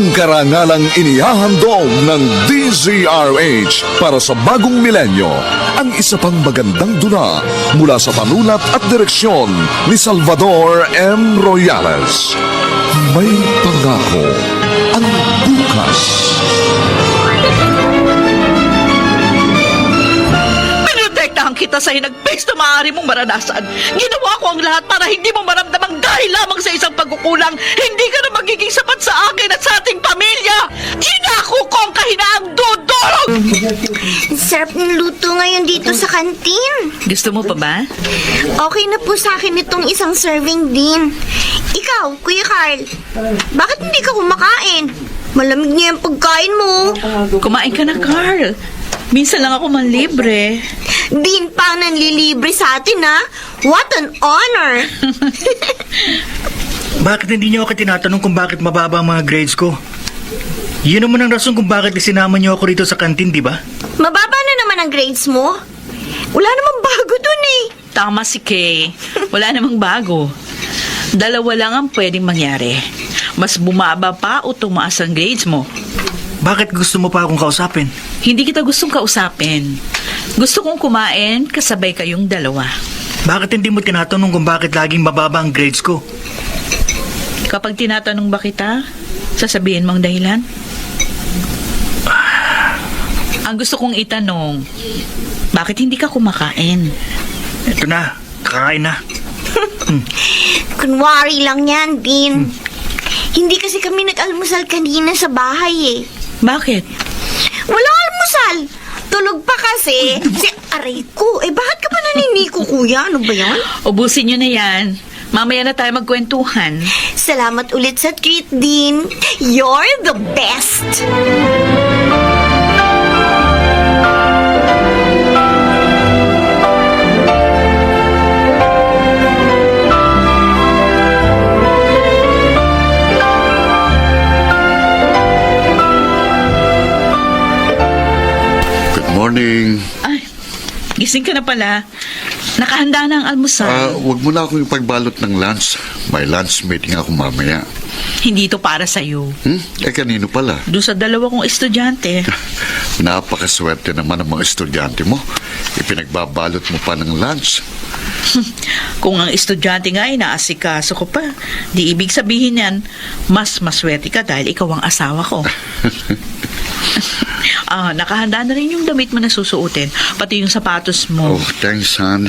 Ang karangalang inihahandog ng DZRH para sa bagong milenyo, ang isa pang magandang dula mula sa panulat at direksyon ni Salvador M. Royales. May pangako ang bukas. Pinotektahan kita sa hinagpis na maaari mong maranasan. Ginawa ko ang lahat para hindi mo maramdamang dahil lamang sa isang pagkukulang, hindi ka na magiging sapat sa akin at sa ating pamilya. Inako ko ang kahinaang dudurog! Sarap ng luto ngayon dito sa kantin. Gusto mo pa ba? Okay na po sa akin itong isang serving din. Ikaw, Kuya Carl, bakit hindi ka kumakain? Malamig niya yung pagkain mo. Kumain ka na, Carl. Minsan lang ako manlibre. Din pa ang nanlilibre sa atin, ha? What an honor! Bakit hindi niyo ako tinatanong kung bakit mababa ang mga grades ko? Yun naman ang rason kung bakit isinama niyo ako rito sa kantin, di ba? Mababa na naman ang grades mo. Wala namang bago dun eh. Tama si Kay. Wala namang bago. Dalawa lang ang pwedeng mangyari. Mas bumaba pa o tumaas ang grades mo. Bakit gusto mo pa akong kausapin? Hindi kita gustong kausapin. Gusto kong kumain kasabay kayong dalawa. Bakit hindi mo tinatanong kung bakit laging mababa ang grades ko? Kapag tinatanong ba kita, sasabihin mong dahilan? Ang gusto kong itanong, bakit hindi ka kumakain? Ito na, kakain na. Kunwari lang yan, Din. Hindi kasi kami nag-almusal kanina sa bahay eh. Bakit? Walang almusal. Tulog pa kasi. Aray ko. Bakit ka pa naniniko, kuya? Ano ba yan? Ubusin nyo na yan. Mamaya na tayo magkwentuhan. Salamat ulit sa treat, Din. You're the best. Morning. Ay, gising ka na pala. Nakahanda na ang almusal. Wag mo na akong ipagbalot ng lunch. May lunch meeting ako mamaya. Hindi ito para sa'yo. Kanino pala? Doon sa dalawa kong estudyante. Napakaswerte naman ang mga estudyante mo. Ipinagbabalot mo pa ng lunch. Kung ang estudyante nga ay naasikaso ko pa, di ibig sabihin yan, mas maswerte ka dahil ikaw ang asawa ko. Nakahanda na rin yung damit mo na susuotin, pati yung sapatos mo. Oh, thanks, hon.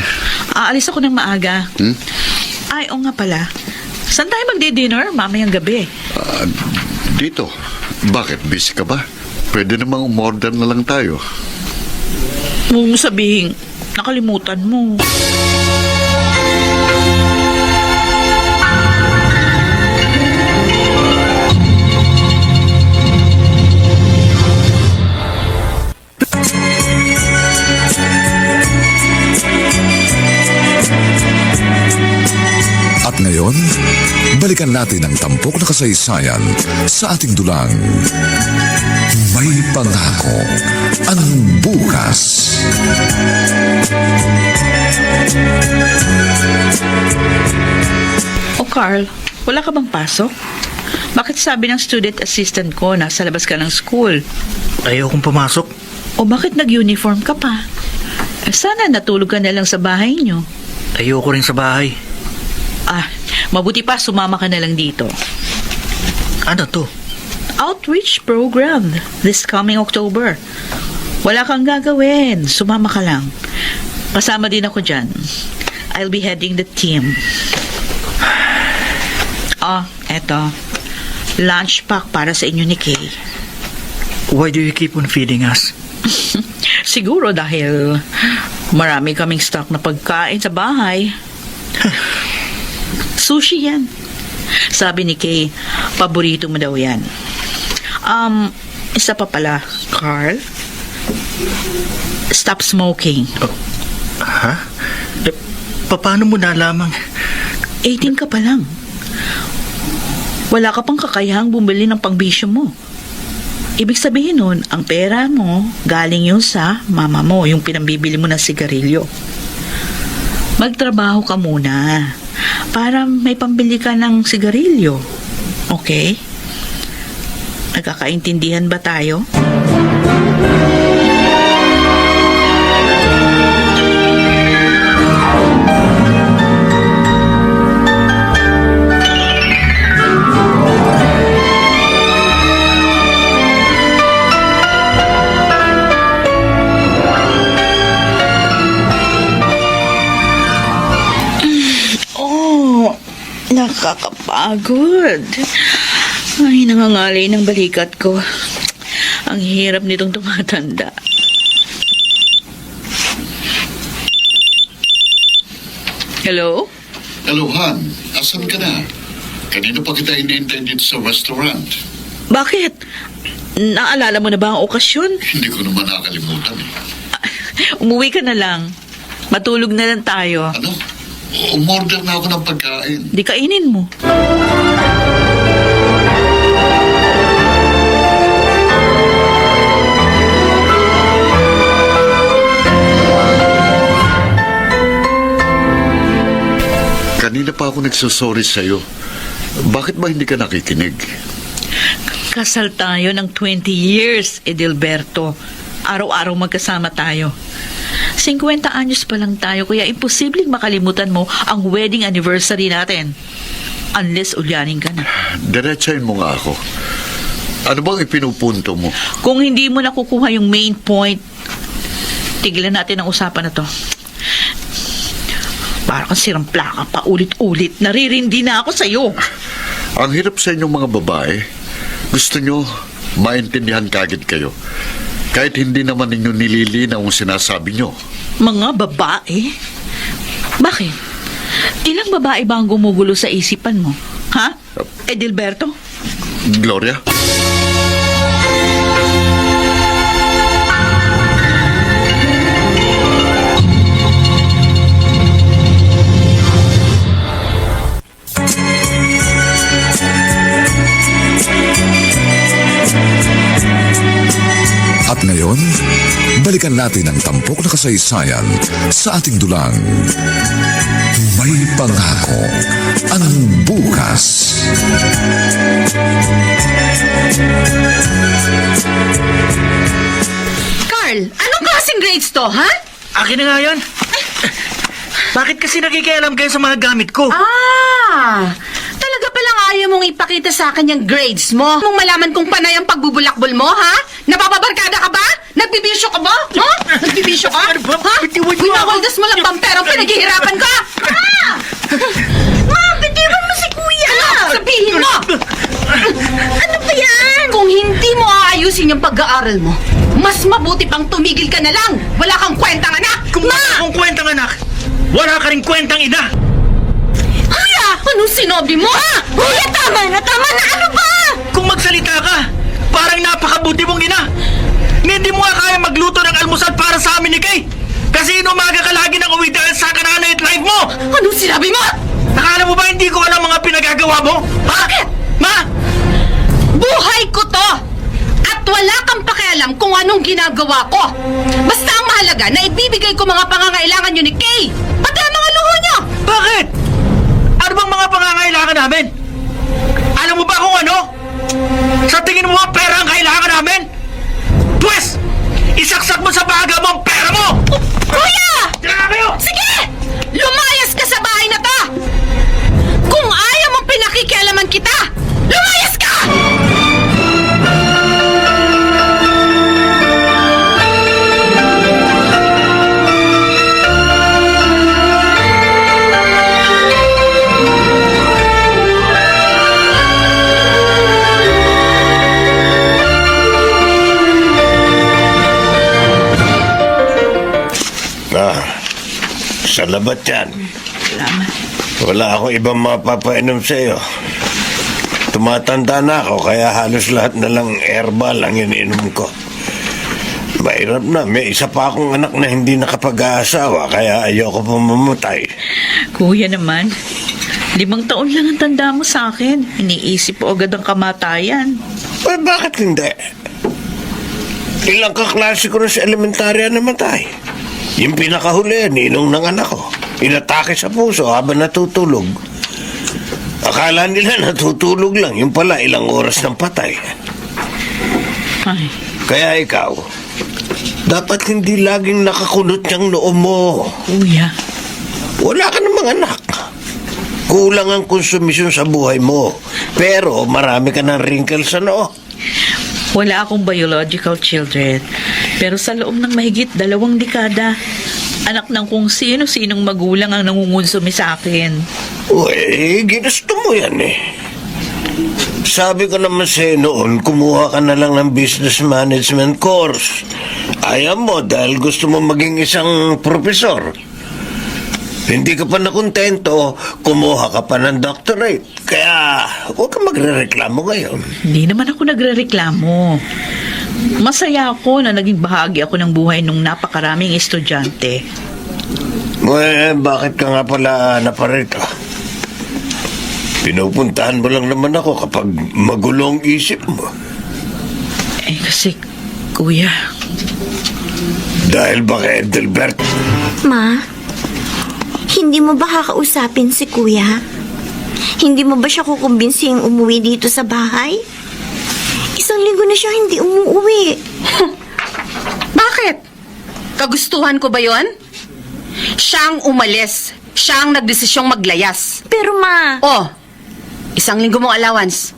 Aalis ako ng maaga. Ay, oo nga pala. Saan tayo magdi-dinner mamayang gabi? Dito. Bakit? Busy ka ba? Pwede namang umorder na lang tayo. Huwag mo sabihin, nakalimutan mo. At ngayon, balikan natin ang tampok na kasaysayan sa ating dulang. May pangako ang bukas. O Carl, wala ka bang pasok? Bakit sabi ng student assistant ko nasa labas ka ng school? Ayaw kong pumasok. O bakit nag-uniform ka pa? Sana natulog ka na lang sa bahay nyo. Ayoko rin sa bahay. Mabuti pa sumama ka na lang dito. Ano to? Outreach program this coming October. Wala kang gagawin. Sumama ka lang. Kasama din ako dyan. I'll be heading the team. Eto. Lunch pack para sa inyo ni Kay. Why do you keep on feeding us? Siguro dahil marami kaming stock na pagkain sa bahay. Sushi yan. Sabi ni Kay, paborito mo daw yan. Isa pa pala, Carl. Stop smoking. Ha? Paano mo nalamang? 18 ka pa lang. Wala ka pang kakayahang bumili ng pangbisyo mo. Ibig sabihin nun, ang pera mo, galing yun sa mama mo, yung pinambibili mo ng sigarilyo. Magtrabaho ka muna para may pambili ka ng sigarilyo. Okay? Nagkakaintindihan ba tayo? Oh, nakakapagod. Ay, nangangalay ng balikat ko. Ang hirap nitong tumatanda. Hello? Hello, Han. Asan ka na? Kanina pa kita inintay dito sa restaurant. Bakit? Naalala mo na ba ang okasyon? Hindi ko naman nakalimutan eh. Umuwi ka na lang. Matulog na lang tayo. Ano? Umorder na ako ng pagkain. Di kainin mo. Kanina pa ako nagsasorry sa'yo. Bakit ba hindi ka nakikinig? Kasal tayo ng 20 years, Edilberto. Araw-araw magkasama tayo. 50 anyos pa lang tayo, kaya imposibleng makalimutan mo ang wedding anniversary natin. Unless ulyanin ka na. Diretsahin mo nga ako. Ano bang ipinupunto mo? Kung hindi mo nakukuha yung main point, tigilan natin ang usapan na to. Para kang sirang plaka pa ulit-ulit. Naririndi na ako sa'yo. Ang hirap sa inyong mga babae. Gusto nyo maintindihan kagad kayo. Kahit hindi naman ninyo nililinaw ang sinasabi nyo. Mga babae? Bakit? Ilang babae ba ang gumugulo sa isipan mo? Ha? Edilberto? Gloria? At ngayon, balikan natin ang tampok na kasaysayan sa ating dulang. May pangako ang bukas. Carl, anong klaseng grades to, ha? Akin na nga yan. Bakit kasi nakikialam kayo sa mga gamit ko? Talaga palang ayaw mong ipakita sa akin yung grades mo. Mong malaman kung panay ang pagbubulakbol mo, ha? Napapabarkada ka ba? Nagbibisyo ka ba? Ha? Nagbibisyo ka? Ano ba? Ha? Bitiwan niyo ako. Winawaldas mo lang bang perang pinaghihirapan ka? Ha? Ma, bitiwan mo si kuya! Ano? Sabihin mo! Ano ba yan? Kung hindi mo aayusin yung pag-aaral mo, mas mabuti pang tumigil ka na lang. Wala kang kwentang anak! Kung wala akong kwentang anak, wala ka rin kwentang ina. Kuya! Anong sinabi mo, ha? Kuya, tama na! Tama na! Ano ba? Kung magsalita ka, parang napakabuti mong ina. Hindi mo nga kaya magluto ng almusal para sa amin ni Kay. Kasi inumaga ka lagi ng uwi dahil sa kananay at live mo. Anong sinabi mo? Nakala mo ba hindi ko alam mga pinagagawa mo? Ha? Ma? Buhay ko to! At wala kang pakialam kung anong ginagawa ko. Basta ang mahalaga na ibibigay ko mga pangangailangan nyo ni Kay. Pati ang mga luho nyo! Bakit? Ano bang mga pangangailangan namin? Alam mo ba kung ano? Sa tingin mo ba pera ang kailangan namin? Pwes! Isaksak mo sa baga mo ang pera mo! Kuya! Tira kayo! Sige! Lumayas ka sa bahay na to! Kung ayaw mong pinakikialaman kita, lumayas ka! Salamat yan. Salamat. Wala akong ibang mapapainom sa iyo. Tumatanda na ako, kaya halos lahat na lang herbal ang iniinom ko. Mahirap na, may isa pa akong anak na hindi nakapag-aasawa, kaya ayoko pa mamatay. Kuya naman, 5 taon lang ang tanda mo sa akin. Iniisip mo agad ang kamatayan. Eh, bakit hindi? Ilang kaklase ko na sa elementarya namatay. Yung pinakahuli, ninong ng anak ko. Inatake sa puso habang natutulog. Akala nila natutulog lang, yung pala ilang oras ng patay. Ay, Kaya ikaw, dapat hindi laging nakakunot yung noo mo. kuya. Wala ka namang anak. Kulang ang konsumisyon sa buhay mo. Pero marami ka ng wrinkles sa noo. Wala akong biological children. Pero sa loob ng mahigit 2 dekada, anak ng kung sino-sinong magulang ang nangungonsumi sa akin. Uy, ginusto mo yan eh. Sabi ko naman sa'yo noon, kumuha ka na lang ng business management course. Ayaw mo dahil gusto mo maging isang profesor. Hindi ka pa nakontento, kumuha ka pa ng doctorate. Kaya huwag ka magre-reklamo ngayon. Hindi naman ako nagrereklamo. Masaya ako na naging bahagi ako ng buhay ng napakaraming estudyante. Bakit ka nga pala naparito? Pinupuntahan mo lang naman ako kapag magulong isip mo. Kasi, kuya, Dahil ba kay Edelbert? Ma, hindi mo ba kakausapin si kuya? Hindi mo ba siya kukumbinsiing umuwi dito sa bahay? 1 linggo na siya hindi umuwi. Bakit? Kagustuhan ko ba yon? Siyang umalis. Siyang nagdesisyong maglayas. Pero ma, Oh, 1 linggo mong allowance.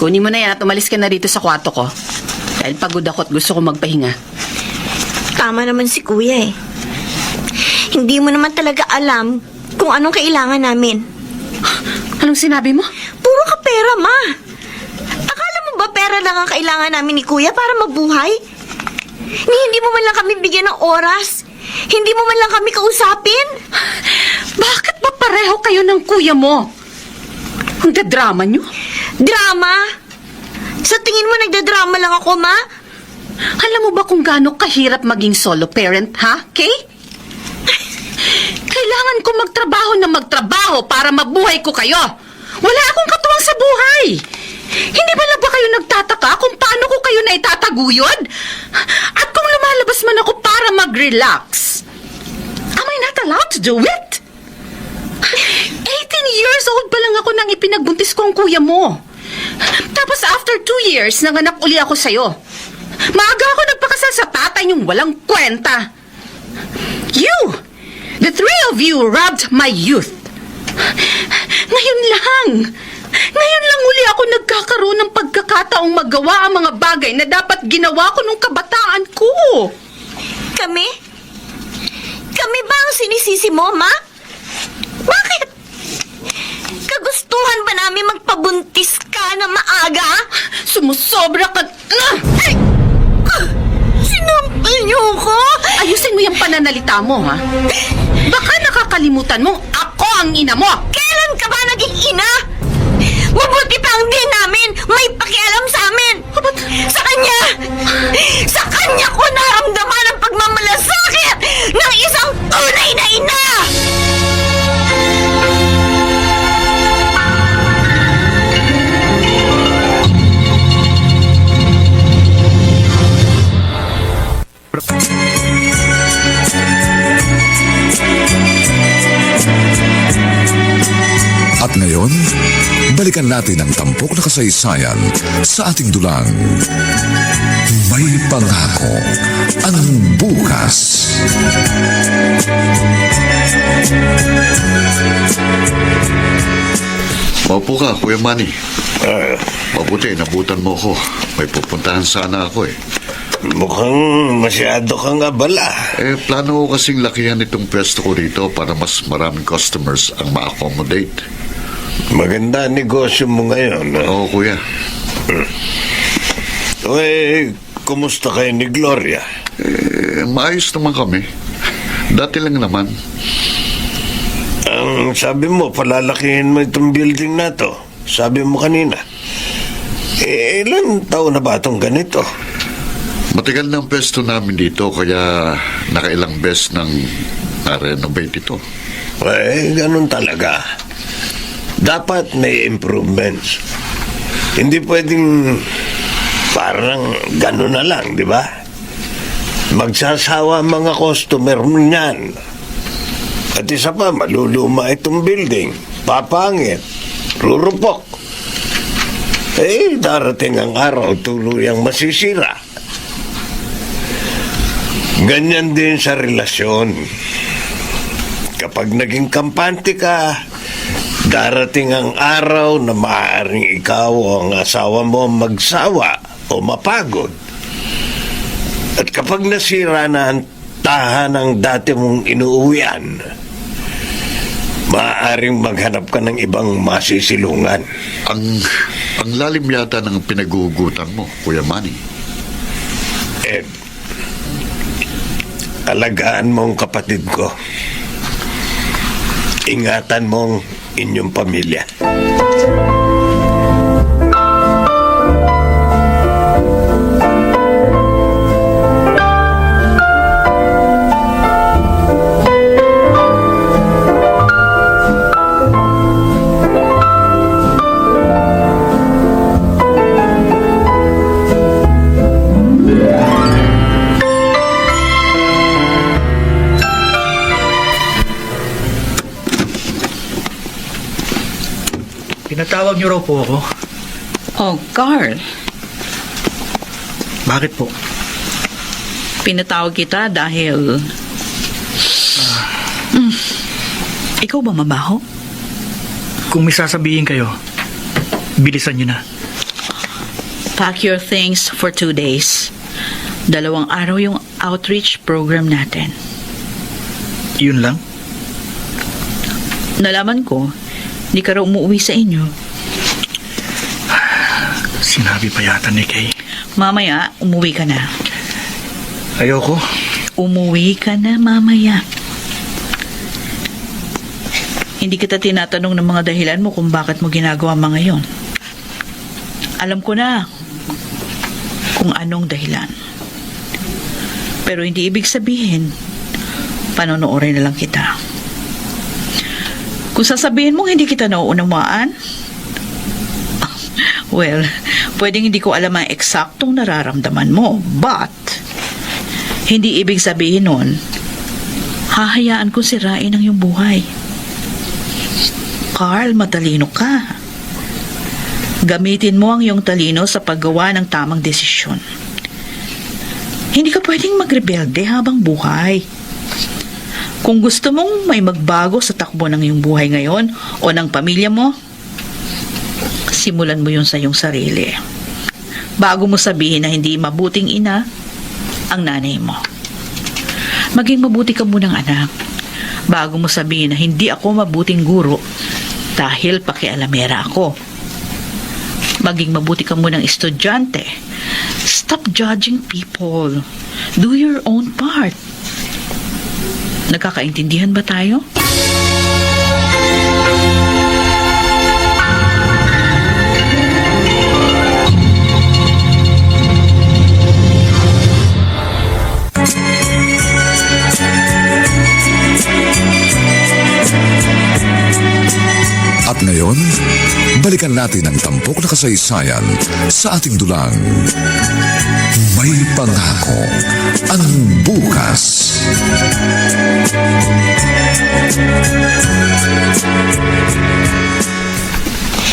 Kunin mo na yan at umalis ka na rito sa kwarto ko. Dahil pagod ako at gusto ko magpahinga. tama naman si kuya eh. Hindi mo naman talaga alam kung anong kailangan namin. Anong sinabi mo? Puro ka pera, ma. Akala mo ba pera lang ang kailangan namin ni kuya para mabuhay? Hindi mo man lang kami bigyan ng oras. Hindi mo man lang kami kausapin. Bakit ba pareho kayo ng kuya mo? Ang dadrama niyo? Drama? Sa tingin mo nagdadrama lang ako, ma? Alam mo ba kung gaano kahirap maging solo parent, ha, Kay? Kailangan ko magtrabaho para mabuhay ko kayo. Wala akong katuwang sa buhay. Hindi ba lang ba kayo nagtataka kung paano ko kayo naitataguyod? At kung lumalabas man ako para mag-relax, am I not allowed to do it? 18 years old pa lang ako nang ipinagbuntis ko ang kuya mo. Tapos after 2 years, nanganak uli ako sa'yo. Maaga ako nagpakasal sa tatay niyong walang kwenta. The 3 of you robbed my youth. Ngayon lang uli ako nagkakaroon ng pagkakataong magawa ang mga bagay na dapat ginawa ko nung kabataan ko. Kami? Kami ba ang sinisisi mo, ma? Bakit? Kagustuhan ba namin magpabuntis ka na maaga? Sumusobra ka na! Sinampal niyo ko? Ayusin mo yung pananalita mo, ha? Baka nakakalimutan mong ako ang ina mo! Kailan ka ba naging ina? Mabuti pa ang din namin may pakialam sa amin. Sa kanya ko naramdaman ang pagmamalasakit ng isang tunay na ina! At ngayon, balikan natin ang tampok na kasaysayan sa ating dulang. May pangako ang bukas. Maupo ka, Kuya Manny. Mabuti, nabutan mo ko. May pupuntahan sana ako eh. Mukhang masyado kang abala. Plano ko kasing lakihan itong pwesto ko dito para mas maraming customers ang ma-accommodate. Maganda ang negosyo mo ngayon. Oo, Kuya. Kumusta kayo ni Gloria? Maayos naman kami. Dati lang naman. Ang sabi mo, palalakihin mo itong building na to. Sabi mo kanina. Ilan taon na ba itong ganito? Matagal na ang pwesto namin dito kaya nakailang beses nang na-renovate ito. Ganun talaga. Dapat may improvements. Hindi pwedeng parang ganun na lang, di ba? Magsasawa ang mga customer niyan. At isa pa, maluluma itong building. Papangit. Rurupok. darating ang araw tuluyang masisira. Ganyan din sa relasyon. Kapag naging kampante ka, darating ang araw na maaaring ikaw o ang asawa mo magsawa o mapagod. At kapag nasira na ang tahanang dati mong inuuwian, maaaring maghanap ka ng ibang masisilungan. Ang lalim yata ng pinagugutan mo, Kuya Manny. Ed, alagaan mo ang kapatid ko. Ingatan mo ang inyong pamilya. Pinatawag niyo raw po ako. Oh, Carl. Bakit po? Pinatawag kita dahil... Ikaw ba mabaho? Kung may sasabihin kayo, bilisan niyo na. Pack your things for 2 days. 2 araw yung outreach program natin. Yun lang? Nalaman ko, hindi ka raw umuwi sa inyo. Sinabi pa yata ni Kay. Mamaya, umuwi ka na. Ayoko. Umuwi ka na mamaya. Hindi kita tinatanong ng mga dahilan mo kung bakit mo ginagawa mga yon. Alam ko na kung anong dahilan. Pero hindi ibig sabihin, panonoorin na lang kita. Kung sasabihin mong hindi kita nauunawaan, well, pwedeng hindi ko alam ang eksaktong nararamdaman mo, but hindi ibig sabihin nun, hahayaan ko sirain ang iyong buhay. Carl, matalino ka. Gamitin mo ang iyong talino sa paggawa ng tamang desisyon. Hindi ka pwedeng magrebelde habang buhay. Kung gusto mong may magbago sa takbo ng iyong buhay ngayon o ng pamilya mo, simulan mo yun sa iyong sarili. Bago mo sabihin na hindi mabuting ina ang nanay mo. Maging mabuti ka munang anak. Bago mo sabihin na hindi ako mabuting guro dahil pakialamera ako. Maging mabuti ka munang estudyante. Stop judging people. Do your own part. Nagkakaintindihan ba tayo? At ngayon, balikan natin ang tampok na kasaysayan sa ating dulang. May pangako ang bukas.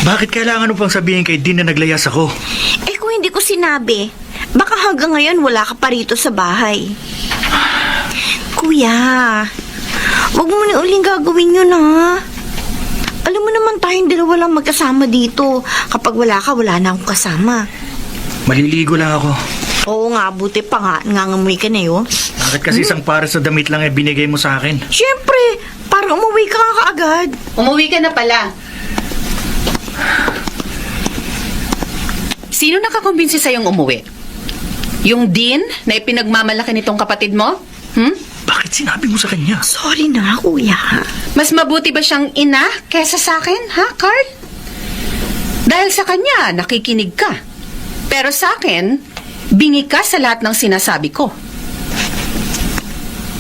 Bakit kailangan mo pang sabihin kay Dean na naglayas ako? Eh kung hindi ko sinabi, baka hanggang ngayon wala ka pa rito sa bahay. Kuya, wag mo na uling gagawin yun, ha? Alam mo naman tayong dalawa lang magkasama dito. Kapag wala ka, wala na akong kasama. Maliligo lang ako. Oo nga, buti pa nga. Nangangamoy ka na yun. Bakit kasi isang para sa damit lang binigay mo sa akin? Siyempre, para umuwi ka nga kaagad. Umuwi ka na pala. Sino nakakumbinsi sa'yong umuwi? Yung Dean na ipinagmamalaki nitong kapatid mo? Bakit sinabi mo sa kanya? Sorry na, kuya. Mas mabuti ba siyang ina kesa sa akin, ha, Carl? Dahil sa kanya, nakikinig ka. Pero sa akin, bingi ka sa lahat ng sinasabi ko.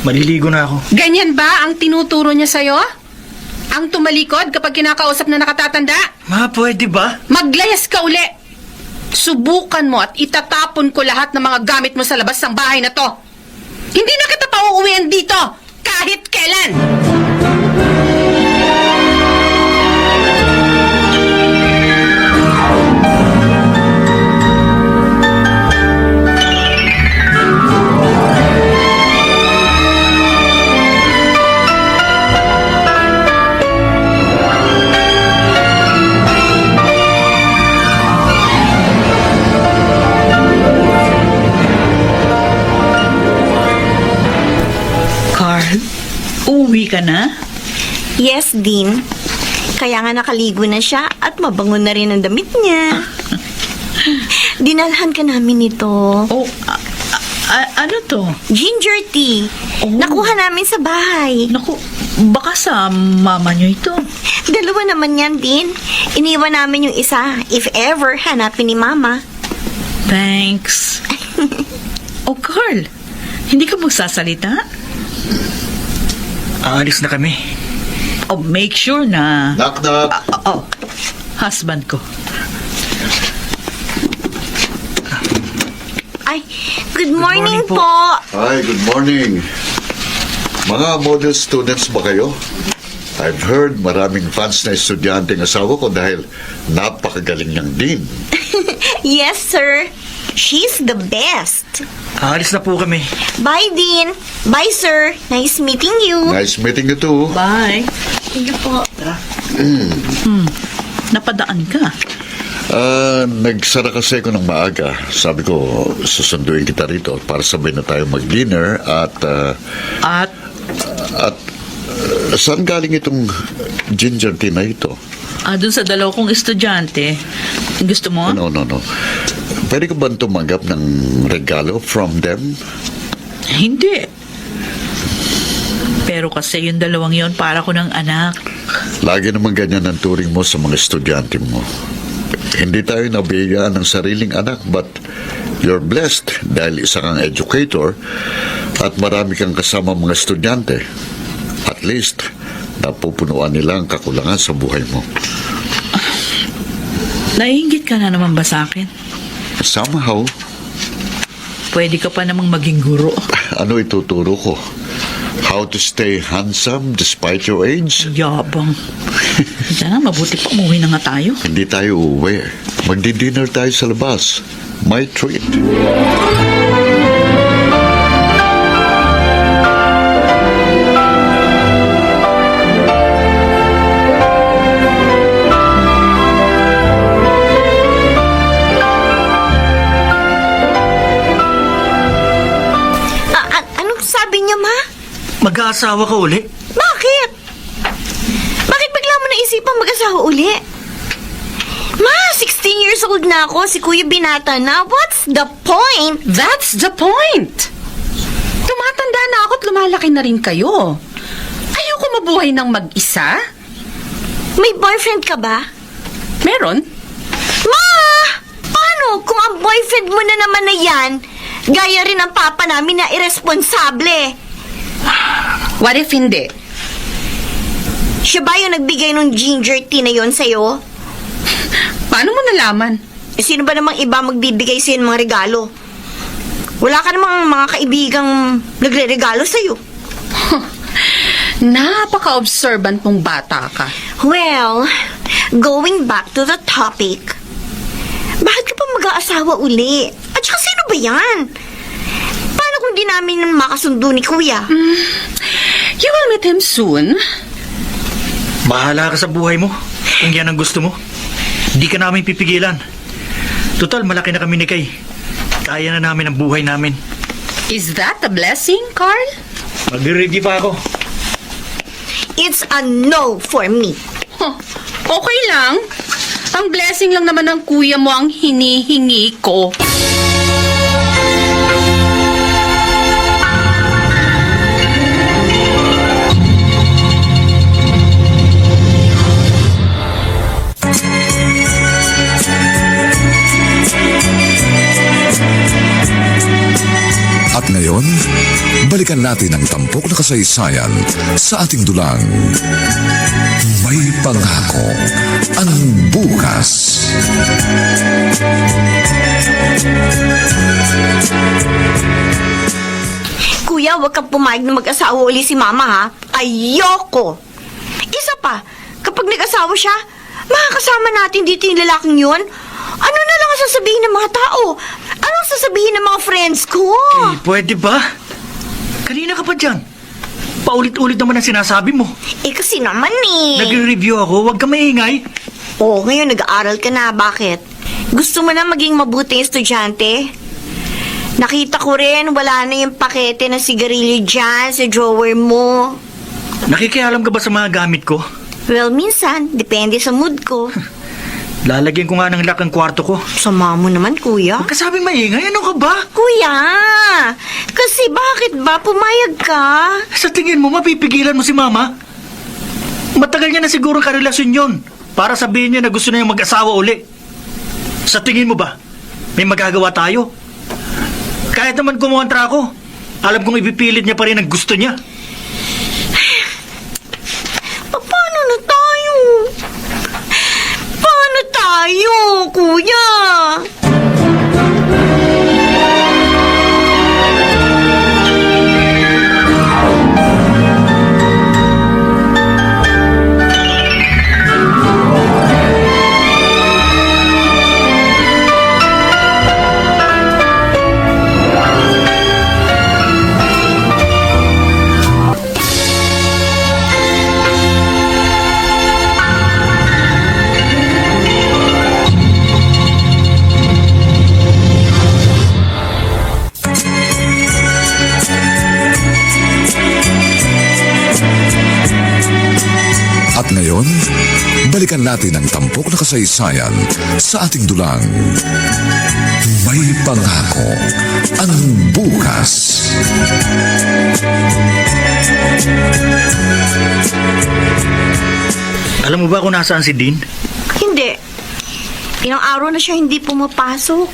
Maliligo na ako. Ganyan ba ang tinuturo niya sa'yo? Ang tumalikod kapag kinakausap na nakatatanda? Ma, pwede ba? Maglayas ka uli! Subukan mo at itatapon ko lahat ng mga gamit mo sa labas ng bahay na to. Hindi na kita pauuwian dito, kahit kailan! ka na? Yes, Dean. Kaya nga nakaligo na siya at mabango na rin ang damit niya. Dinalhan ka namin nito. Oh, ano to? Ginger tea. Oh. Nakuha namin sa bahay. Naku, baka sa mama nyo ito. Dalawa naman yan, Dean. Iniwan namin yung isa, if ever hanapin ni Mama. Thanks. Oh, Carl, hindi ka magsasalita? Aalis na kami. Oh, make sure na... Knock, knock. Husband ko. Ay, good morning, morning po. po. Hi, good morning. Mga model students ba kayo? I've heard maraming fans na estudyanteng asawa ko dahil napakagaling niyang din. Yes, sir. She's the best. Aalis na po kami. Bye, Dean. Bye, sir. Nice meeting you. Nice meeting you too. Bye. Thank you po. Napadaan ka. Nagsara kasi ako ng maaga. Sabi ko, susunduin kita rito para sabay na tayo mag-dinner at saan galing itong ginger tea na ito? Dun sa dalaw kong estudyante. Gusto mo? No. Pwede ko ba tumanggap ng regalo from them? Hindi. Pero kasi yung dalawang yon para ko ng anak. Lagi naman ganyan ang turing mo sa mga estudyante mo. Hindi tayo nabiyayaan ng sariling anak, but you're blessed dahil isa kang educator at marami kang kasama mga estudyante. At least, napupunuan nila ang kakulangan sa buhay mo. Naiingit ka na naman ba sa akin? Somehow, Pwede ka pa namang maging guro. ano ituturo ko? How to stay handsome despite your age? Yabang. Sana mabuti pa umuwi na nga tayo. Hindi tayo uuwi. Magdi-dinner tayo sa labas. My treat. Anong sabi niya, Ma? Mag-aasawa ka uli? Bakit? Bakit bigla mo naisipang mag-asawa uli? Ma, 16 years old na ako. Si Kuya binata na. What's the point? That's the point! Tumatanda na ako at lumalaki na rin kayo. Ayoko mabuhay ng mag-isa. May boyfriend ka ba? Meron? Ma! Paano kung ang boyfriend mo na naman na yan, gaya rin ang papa namin na irresponsable? What if hindi? Siya ba yung nagbigay ng ginger tea na yon sa'yo? Paano mo nalaman? Sino ba namang iba magbibigay sa'yo ng mga regalo? Wala ka namang mga kaibigang nagre-regalo sa'yo. Napaka-observant mong bata ka. Well, going back to the topic, bakit ka pa mag-aasawa uli? At saka sino ba yan? Paano kung di namin makasundo ni Kuya? You will meet him soon. Bahala ka sa buhay mo. Kung yan ang gusto mo. Hindi ka namin pipigilan. Total, malaki na kami ni Kay. Kaya na namin ang buhay namin. Is that a blessing, Carl? Mag-review pa ako. It's a no for me. Huh, okay lang. Ang blessing lang naman ng kuya mo ang hinihingi ko. At ngayon, balikan natin ang tampok na kasaysayan sa ating dulang. May pangako ang bukas. Kuya, huwag kang pumayag na mag-asawa uli si Mama, ha? Ayoko! Isa pa, kapag nag-asawa siya, makakasama natin dito yung lalaking yun. Ano na lang ang sasabihin ng mga tao? Ano ang sasabihin ng mga friends ko? Eh, pwede ba? Kanina ka pa dyan. Paulit-ulit naman ang sinasabi mo. Eh kasi naman eh. Nagre-review ako, huwag ka maingay. Oh, ngayon nag-aaral ka na. Bakit? Gusto mo na maging mabuting estudyante? Nakita ko rin, wala na yung pakete ng sigarilyo dyan sa drawer mo. Nakikialam ka ba sa mga gamit ko? Well, minsan, depende sa mood ko. Lalagyan ko nga ng lock ang kwarto ko. Sama mo naman, kuya. Huwag ka sabing maingay, ano ka ba? Kuya! Kasi bakit ba pumayag ka? Sa tingin mo, mapipigilan mo si Mama? Matagal niya na siguro karelasyon yun para sabihin niya na gusto na yung mag-asawa uli. Sa tingin mo ba, may magagawa tayo? Kahit naman kumontra ako, alam kong ipipilit niya pa rin ang gusto niya. Paano na tayo? Paano tayo, kuya? At ngayon, balikan natin ang tampok na kasaysayan sa ating dulang. May pangako ang bukas. Alam mo ba kung nasaan si Dean? Hindi. Ilang araw na siya hindi pumapasok.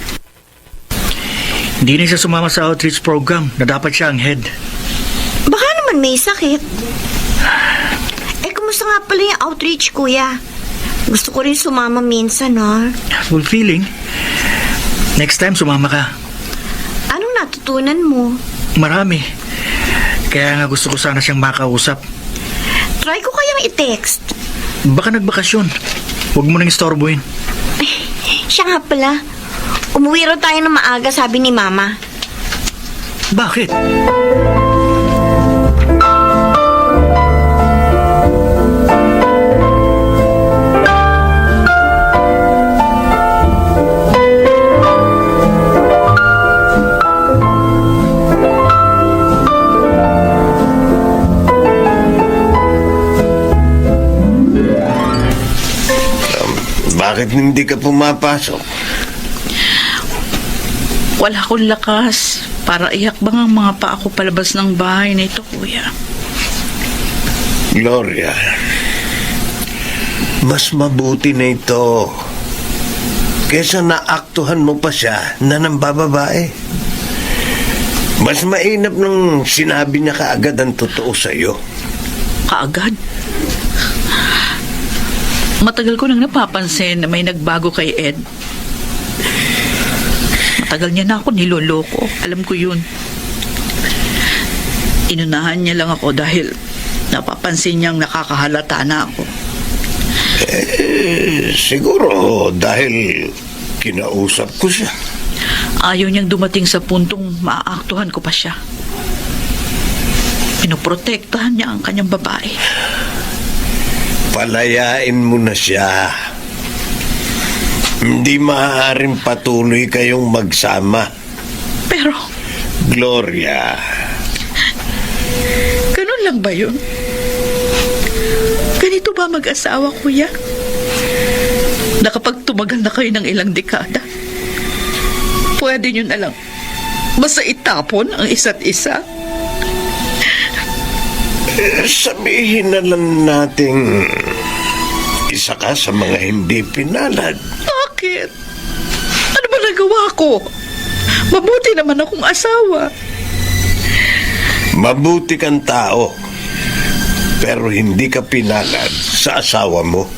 Hindi na siya sumama sa outreach program na dapat siya ang head. Baka naman may sakit. Kumusta nga pala yung outreach, kuya? Gusto ko rin sumama minsan, ha? Fulfilling. Next time, sumama ka. Anong natutunan mo? Marami. Kaya nga gusto ko sana siyang makausap. Try ko kayang i-text. Baka nagbakasyon. Huwag mo nang istorbohin. Siya nga pala. Umuwi raw tayo ng maaga, sabi ni Mama. Bakit? Bakit hindi ka pumapasok? Wala akong lakas para ihakbang ang mga paa ko palabas ng bahay na ito, kuya. Gloria, mas mabuti na ito kesa naaktuhan mo pa siya na ng bababae. Mas mainam nung sinabi niya kaagad ang totoo sa'yo. Kaagad? Matagal ko nang napapansin na may nagbago kay Ed. Matagal niya na ako niloloko. Alam ko yun. Inunahan niya lang ako dahil napapansin niyang nakakahalata na ako. Siguro dahil kinausap ko siya. Ayaw niyang dumating sa puntong maaaktuhan ko pa siya. Pinoprotektahan niya ang kanyang babae. Palayain mo na siya. Hindi maaaring patuloy kayong magsama. Pero, Gloria, ganun lang ba yun? Ganito ba mag-asawa, kuya? Na kapag tumagal na kayo ng ilang dekada, pwede nyo na lang basta itapon ang isa't isa? sabihin na lang nating isa ka sa mga hindi pinalad. Bakit? Ano ba nagawa ko? Mabuti naman akong asawa. Mabuti kang tao, pero hindi ka pinalad sa asawa mo.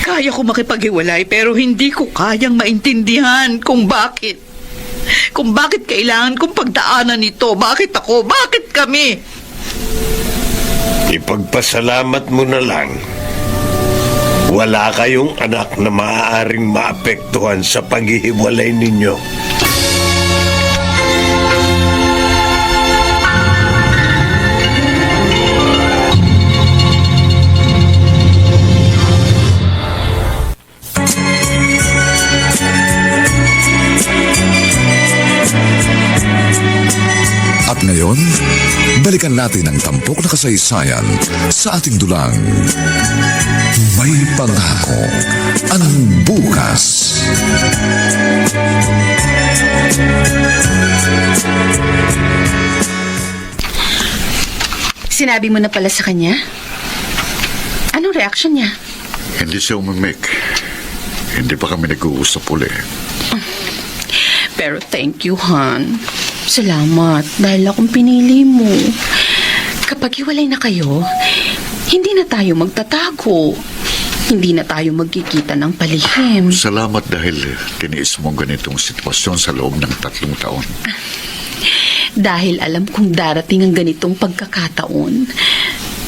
Kaya ko makipaghiwalay pero hindi ko kayang maintindihan kung bakit. Kung bakit kailangan kong pagdaanan ito. Bakit ako? Bakit kami? Ipagpasalamat mo na lang. Wala kayong anak na maaaring maapektuhan sa paghihiwalay ninyo. At ngayon, balikan natin ang tampok na kasaysayan sa ating dulang. May pangako ang bukas. Sinabi mo na pala sa kanya? Anong reaction niya? Hindi siya umimik. Hindi pa kami nag-uusap uli. Pero thank you, hon. Salamat dahil akong pinili mo. Kapag hiwalay na kayo, hindi na tayo magtatago. Hindi na tayo magkikita ng palihim. Salamat dahil tiniis mo ang ganitong sitwasyon sa loob ng 3 taon. Dahil alam kong darating ang ganitong pagkakataon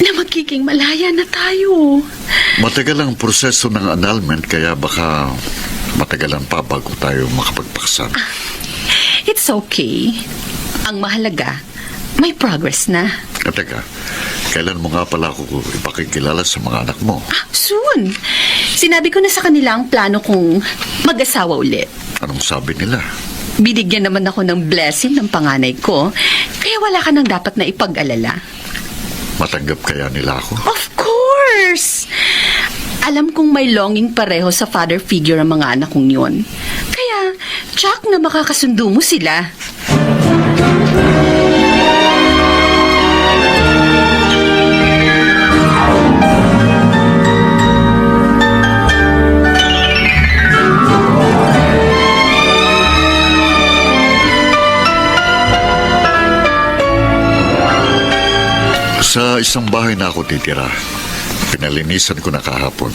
na magiging malaya na tayo. Matagal ang proseso ng annulment kaya baka matagalan pa bago tayo makapagpakasal. It's okay. Ang mahalaga, may progress na. Teka, kailan mo nga pala ako ipakikilala sa mga anak mo? Soon. Sinabi ko na sa kanila ang plano kong mag-asawa ulit. Anong sabi nila? Binigyan naman ako ng blessing ng panganay ko, kaya wala ka nang dapat na ipag-alala. Matanggap kaya nila ako? Of course! Alam kong may longing pareho sa father figure ang mga anak kong yun. Kaya, tsak na makakasundo mo sila. Sa isang bahay na ako titira. Pinalinisan ko na kahapon.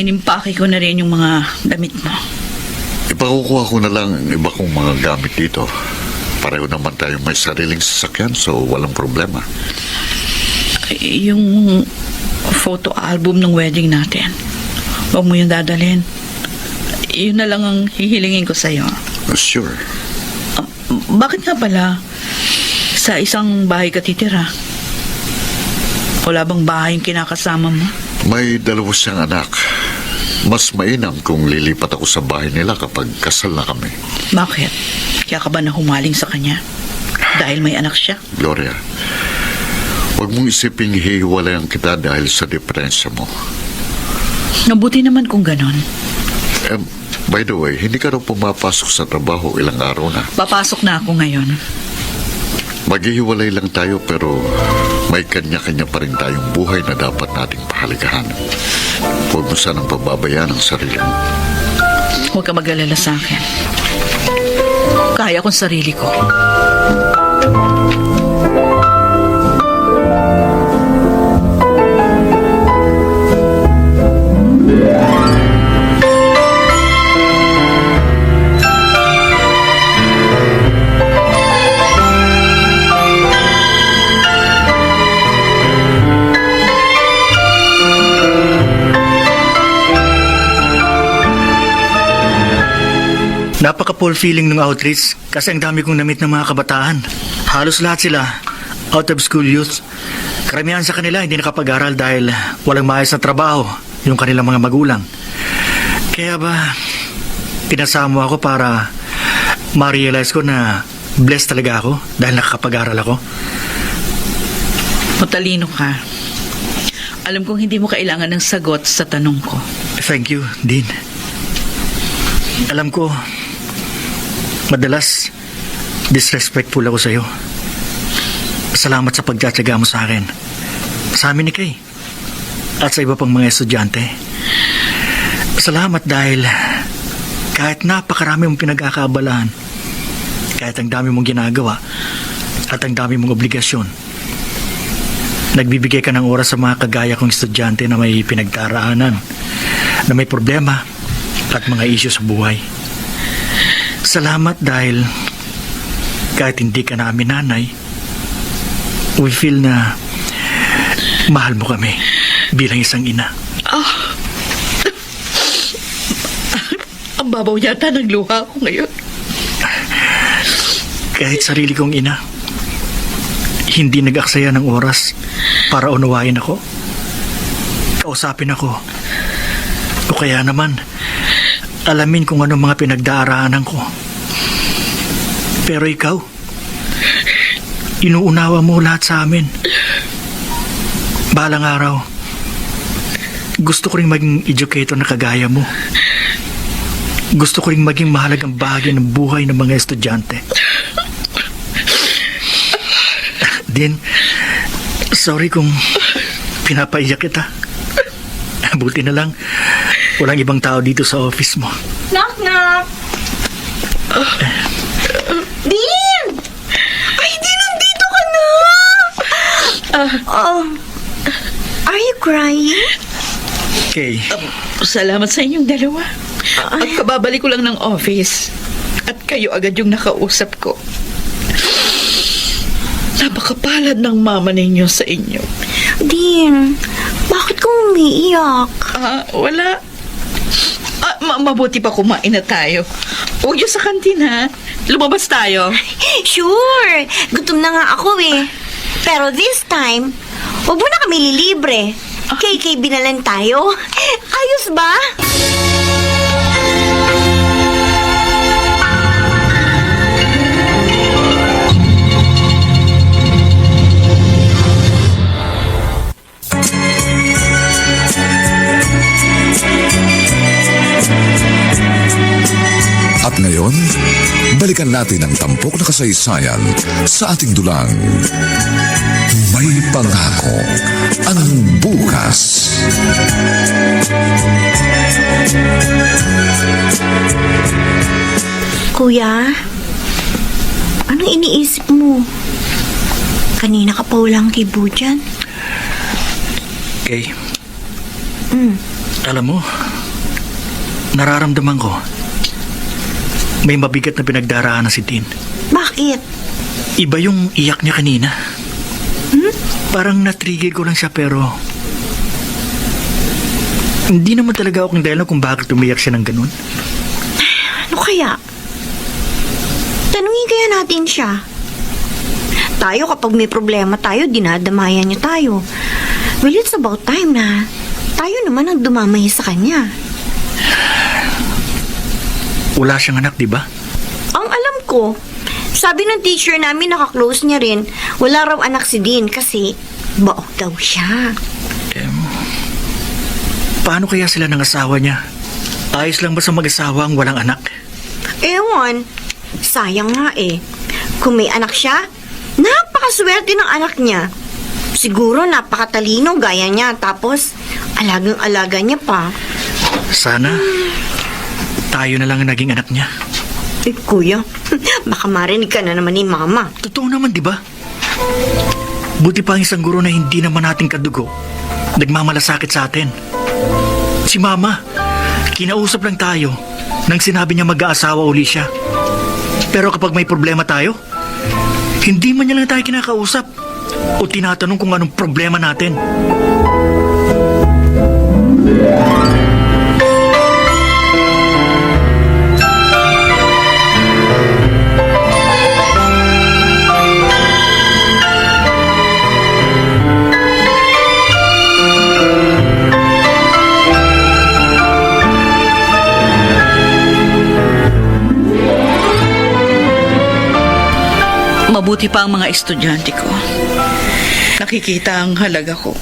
Inimpake ko na rin yung mga damit mo. Ipakukuha ko na lang ang iba kong mga gamit dito. Pareho naman tayo may sariling sasakyan so walang problema. Yung photo album ng wedding natin, huwag mo yung dadalhin. Yun na lang ang hihilingin ko sa'yo. Sure. Bakit nga pala sa isang bahay ka titira? Wala bang bahay yung kinakasama mo? May 2 siyang anak. Mas mainam kung lilipat ako sa bahay nila kapag kasal na kami. Bakit? Kaya ka ba na humaling sa kanya? Dahil may anak siya? Gloria, huwag mong isiping hihiwalayan kita dahil sa diferensya mo. Mabuti naman kung ganon. By the way, hindi ka raw pumapasok sa trabaho ilang araw na. Papasok na ako ngayon. Maghihiwalay lang tayo pero may kanya-kanya pa rin tayong buhay na dapat nating pahalagahan. Huwag mo sanang pababayaan ang sarili mo. Huwag ka mag-alala sa akin. Kaya kong sarili ko. Napaka-fulfilling ng outreach kasi ang dami kong namit ng mga kabataan. Halos lahat sila out of school youth. Karamihan sa kanila hindi nakapag-aral dahil walang maayos na trabaho yung kanilang mga magulang. Kaya ba, pinasama ako para ma-realize ko na blessed talaga ako dahil nakakapag-aral ako. Matalino ka. Alam kong hindi mo kailangan ng sagot sa tanong ko. Thank you, Dean. Alam ko, madalas disrespectful ako sa'yo. Salamat sa pagtsatsaga mo sa akin. Sa amin ni Kay. At sa iba pang mga estudyante. Salamat dahil kahit napakarami mong pinagkakaabalahan, kahit ang dami mong ginagawa, at ang dami mong obligasyon, nagbibigay ka ng oras sa mga kagaya kong estudyante na may pinagdaraanan, na may problema at mga isyu sa buhay. Salamat dahil kahit hindi ka namin nanay, we feel na mahal mo kami bilang isang ina. Ang babaw yata ng luha ko ngayon. Kahit sarili kong ina, hindi nag-aksaya ng oras para unawain ako, kausapin ako, o kaya naman alamin kung ano mga pinagdaraanan ko. Pero ikaw, inuunawa mo lahat sa amin. Balang araw, gusto ko rin maging educator na kagaya mo. Gusto ko rin maging mahalagang bahagi ng buhay ng mga estudyante. Din, sorry kung pinapaiyak kita. Buti na lang, walang ibang tao dito sa office mo. Knock, knock! Dean! Ay, Dean, nandito ka na! Are you crying? Okay. Salamat sa inyong dalawa. Pagkababalik ko lang ng office at kayo agad yung nakausap ko. Napakapalad ng mama ninyo sa inyo. Dean, bakit ka umiiyak? Wala. Mabuti pa kumain na tayo. Huwag niyo sa kantina. Lumabas tayo. Sure! Gutom na nga ako eh. Pero this time, huwag mo na kami lilibre. KKB na lang tayo. Ayos ba? At ngayon, balikan natin ang tampok na kasaysayan sa ating dulang. May pangako ang bukas. Kuya, anong iniisip mo? Kanina ka pa walang kibo dyan. Okay. Alam mo, nararamdaman ko, may mabigat na pinagdaraanan si Tin. Bakit? Iba yung iyak niya kanina. Parang natrigger ko lang siya pero hindi naman talaga ako dahilan kung bakit umiyak siya ng ganun. Ano kaya? Tanungin kaya natin siya. Tayo kapag may problema tayo, dinadamayan niya tayo. Well, it's about time na tayo naman ang dumamay sa kanya. Wala siyang anak, di ba? Ang alam ko, sabi ng teacher namin nakaklose niya rin, wala raw anak si Dean kasi baok daw siya. Paano kaya sila ng asawa niya? Ayos lang ba sa mag-asawa ang walang anak? Ewan, sayang nga eh. Kung may anak siya, napakaswerte ng anak niya. Siguro napakatalino gaya niya, tapos alagang-alaga niya pa. Sana tayo na lang ang naging anak niya. Eh, kuya, baka marinig ka na naman ni mama. Totoo naman, di ba? Buti pa ang isang guro na hindi naman nating kadugo. Nagmamalasakit sa atin. Si mama, kinausap lang tayo nang sinabi niya mag-aasawa uli siya. Pero kapag may problema tayo, hindi man niya lang tayo kinakausap o tinatanong kung anong problema natin. Mabuti pa ang mga estudyante ko. Nakikita ang halaga ko.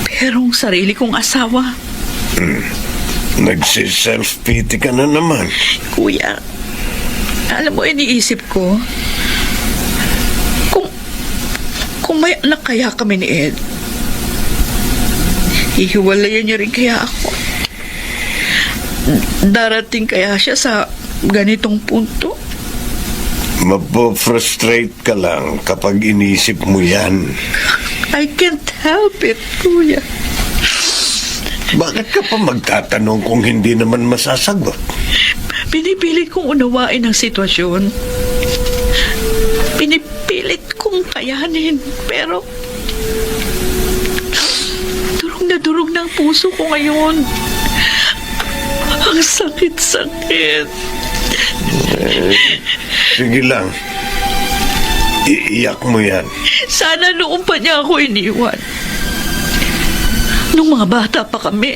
Pero ang sarili kong asawa, Nagsi-self-pity ka na naman. kuya, alam mo, iniisip ko, kung may anak kaya kami ni Ed, hihiwalayan niya rin kaya ako. Darating kaya siya sa ganitong punto? Mapo-frustrate ka lang kapag inisip mo yan. I can't help it, kuya. Bakit ka pa magtatanong kung hindi naman masasagot? Pinipilit kong unawain ang sitwasyon. Pinipilit kong kayanin. Pero durog na durog ng puso ko ngayon. Ang sakit-sakit. Sige lang. Iiyak mo yan. Sana noon pa niya ako iniwan. Nung mga bata pa kami.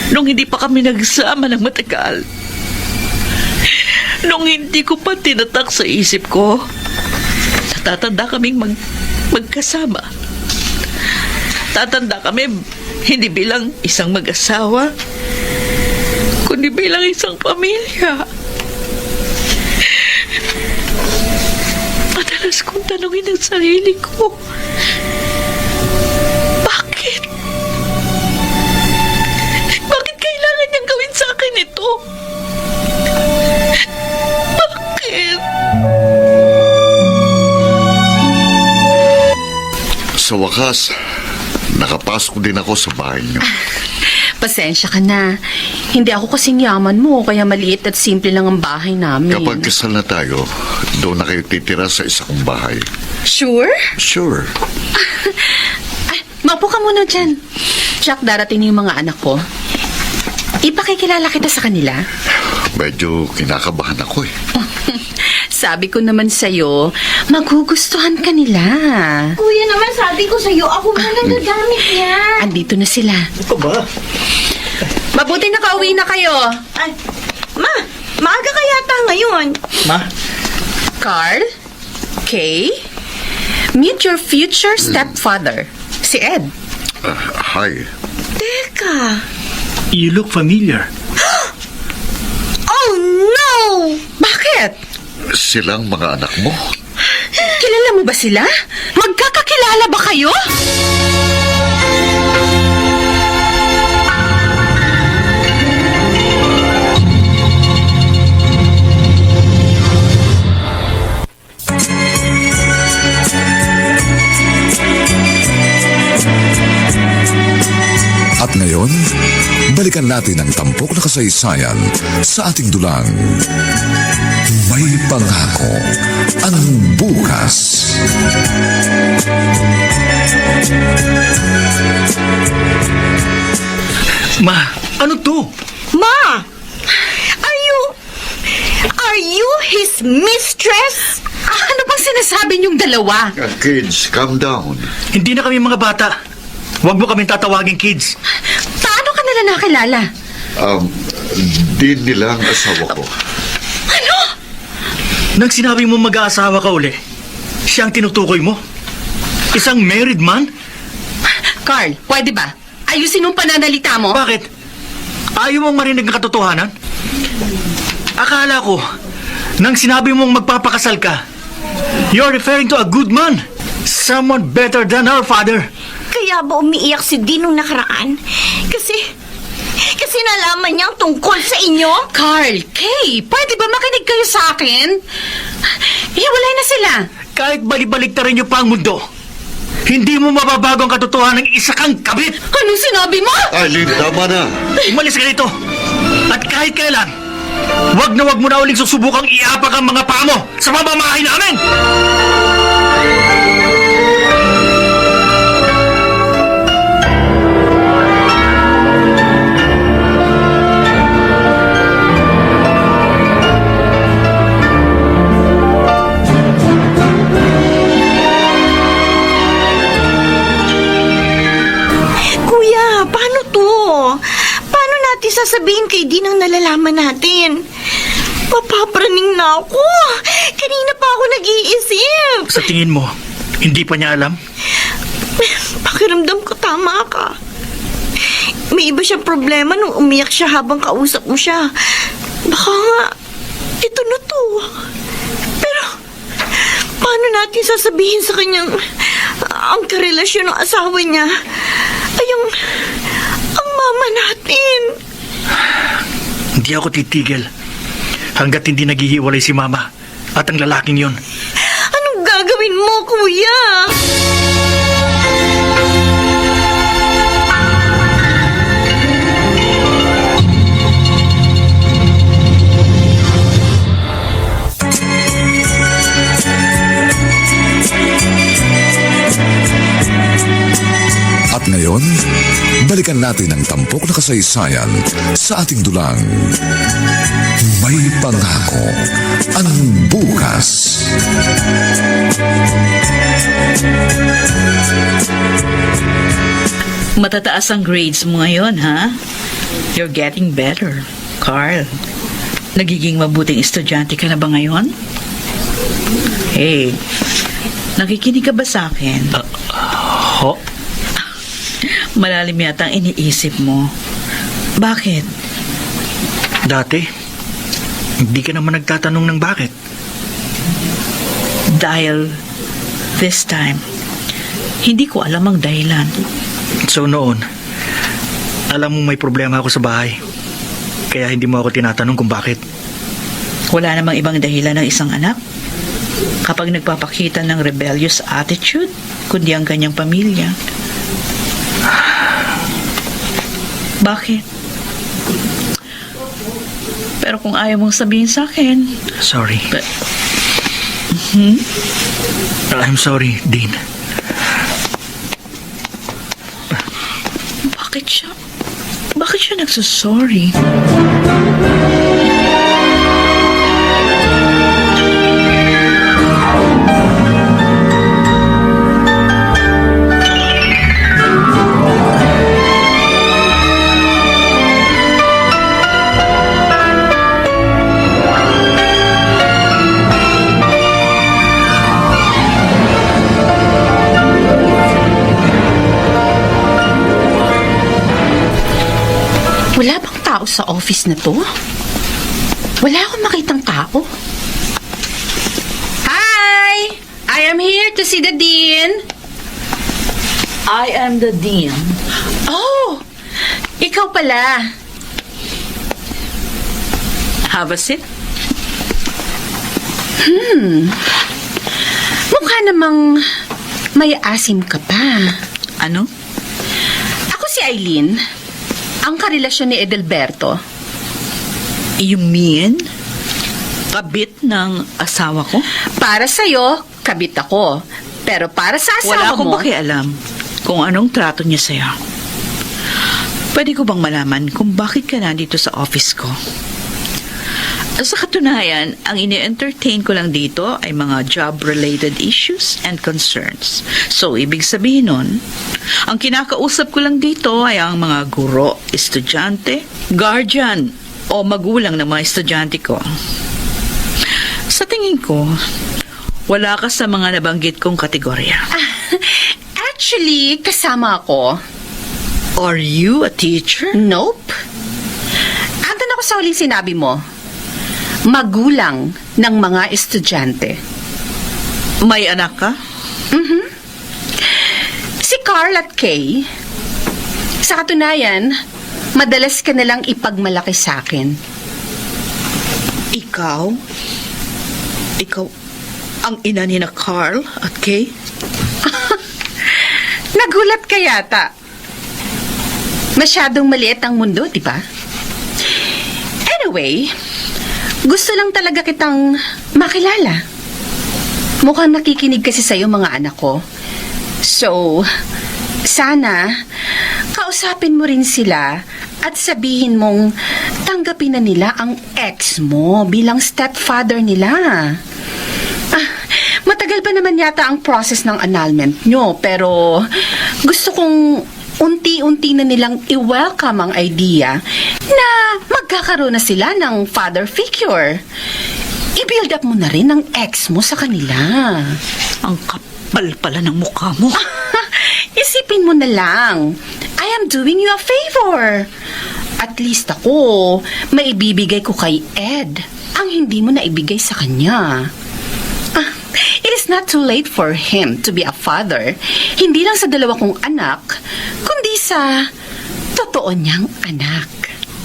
Nung hindi pa kami nagsama ng matagal. Nung hindi ko pa tinatak sa isip ko Tatanda kaming magkasama. Tatanda kami hindi bilang isang mag-asawa, kundi bilang isang pamilya. Madalas kong tanungin ang sarili ko, bakit? Bakit kailangan niyang gawin sa akin ito? Bakit? Sa wakas, nakapasok din ako sa bahay niyo. Pasensya ka na. Hindi ako kasing yaman mo, kaya maliit at simple lang ang bahay namin. Kapag kasal na tayo, doon na kayo titira sa isa kong bahay. Sure? Sure. Ay, mapo ka muna dyan. Jack, darating na yung mga anak ko. Ipakikilala kita sa kanila. Medyo kinakabahan ako eh. Sabi ko naman sa'yo, magugustuhan ka nila. Kuya naman, sabi ko sa'yo, ako muna gagamit yan. Andito na sila. Ito ba? Mabuti nakauwi na kayo. Ay, ma, maaga ka yata ngayon. Ma? Carl, Kay, meet your future stepfather, si Ed. Hi. Teka. You look familiar. Oh, no! Bakit? Silang mga anak mo? Kilala mo ba sila? Magkakakilala ba kayo? At ngayon, balikan natin ang tampok na kasaysayan sa ating dulang. May pangako ang bukas. Ma, ano to? Ma! Are you his mistress? Ano bang sinasabi niyong dalawa? Kids, calm down. Hindi na kami mga bata. Huwag mo kaming tatawagin kids. Paano ka nila nakilala? Din nila ang asawa ko. Nang sinabi mo mag-aasawa ka uli, siya ang tinutukoy mo? Isang married man? Carl, pwede ba? Ayusin yung pananalita mo. Bakit? Ayaw mong marinig ang katotohanan? Akala ko, nang sinabi mong magpapakasal ka, you're referring to a good man. Someone better than our father. Kaya ba umiiyak si Dinong nakaraan? Kasi nalaman niya ang tungkol sa inyo? Carl, Kay, pwede ba makinig kayo sa akin? Hiwalay na sila. Kahit balik-baliktarin niyo pa ang mundo, hindi mo mababago ang katotohanan ng isa kang kabit. Anong sinabi mo? Eileen, tama na. Umalis ka dito. At kahit kailan, wag mo na uling susubukang iapak ang mga paa mo sa pamamahay namin! Kuya, paano to? Paano natin sasabihin kay Dinang nalalaman natin? Papapraning na ako. Kanina pa ako nag-iisip. Sa tingin mo, hindi pa niya alam? Pakiramdam ko tama ka. May iba siyang problema nung umiyak siya habang kausap mo siya. Baka nga, ito na to. Pero, paano natin sasabihin sa kanyang ang karelasyon ng asawa niya ay ang mama natin? Hindi ako titigil hanggat hindi naghihiwalay si Mama at ang lalaking yon. Anong gagawin mo, kuya? At ngayon, balikan natin ang tampok na kasaysayan sa ating dulang. May pangako ang bukas. Matataas ang grades mo ngayon, ha? You're getting better, Carl. Nagiging mabuting estudyante ka na ba ngayon? Hey, Nakikinig ka ba sa akin? Ho? Malalim yata ang iniisip mo. Bakit? Dati, hindi ka naman nagtatanong ng bakit. Dahil this time, hindi ko alam ang dahilan. So noon, alam mo may problema ako sa bahay. Kaya hindi mo ako tinatanong kung bakit. Wala namang ibang dahilan ng isang anak kapag nagpapakita ng rebellious attitude, kundi ang kanyang pamilya. Bakit? Pero kung ayaw mong sabihin sa akin, Sorry. but, I'm sorry, Dean. bakit siya nagsasorry? Wala bang tao sa office na to? Wala akong makitang tao. Hi! I am here to see the dean. I am the dean. Oh! Ikaw pala. Have a seat. Mukha namang may asim ka pa. Ano? Ako si Eileen. Ang karelasyon ni Edelberto. You mean kabit ng asawa ko? Para sa'yo, kabit ako. Pero para sa Wala asawa akong mo... pakialam kung anong trato niya sa'yo. Pwede ko bang malaman kung bakit ka nandito sa office ko? Sa katunayan, ang ini-entertain ko lang dito ay mga job-related issues and concerns. So, ibig sabihin nun, ang kinakausap ko lang dito ay ang mga guro, estudyante, guardian, o magulang ng mga estudyante ko. Sa tingin ko, wala ka sa mga nabanggit kong kategorya. Actually, kasama ako. Are you a teacher? Nope. Andun ako sa huling sinabi mo. Magulang ng mga estudyante. May anak ka? Si Carl at Kay, sa katunayan, madalas ka nalang ipagmalaki sa akin. Ikaw? Ikaw ang ina ni na Carl at Kay? Nagulat ka yata. Masyadong maliit ang mundo, di ba? Anyway, gusto lang talaga kitang makilala. Mukhang nakikinig kasi sa'yo mga anak ko. So, sana kausapin mo rin sila at sabihin mong tanggapin na nila ang ex mo bilang stepfather nila. Matagal pa naman yata ang process ng annulment nyo, pero gusto kong unti-unti na nilang i-welcome ang idea na magkakaroon na sila ng father figure. I-build up mo na rin ang ex mo sa kanila. Ang kapal pala ng mukha mo. Isipin mo na lang, I am doing you a favor. At least ako, maibibigay ko kay Ed ang hindi mo naibigay sa kanya. It is not too late for him to be a father. Hindi lang sa dalawa kong anak, kundi sa totoo niyang anak.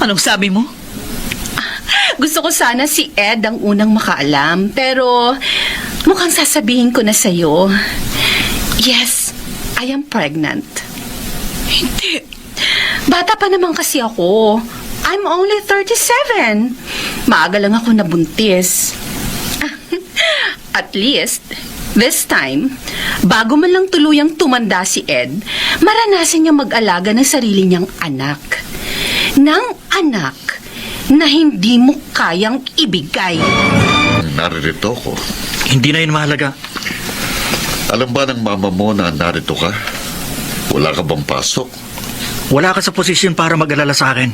Anong sabi mo? Gusto ko sana si Ed ang unang makaalam, pero mukhang sasabihin ko na sa'yo. Yes, I am pregnant. Hindi. Bata pa naman kasi ako. I'm only 37. Maaga lang ako nabuntis. At least, this time, bago man lang tuluyang tumanda si Ed, maranasan niya mag-alaga ng sarili niyang anak. Ng anak na hindi mo kayang ibigay. Naririto ko. Hindi na yun mahalaga. Alam ba ng mama mo na narito ka? Wala ka bang pasok? Wala ka sa posisyon para mag-alala sa akin.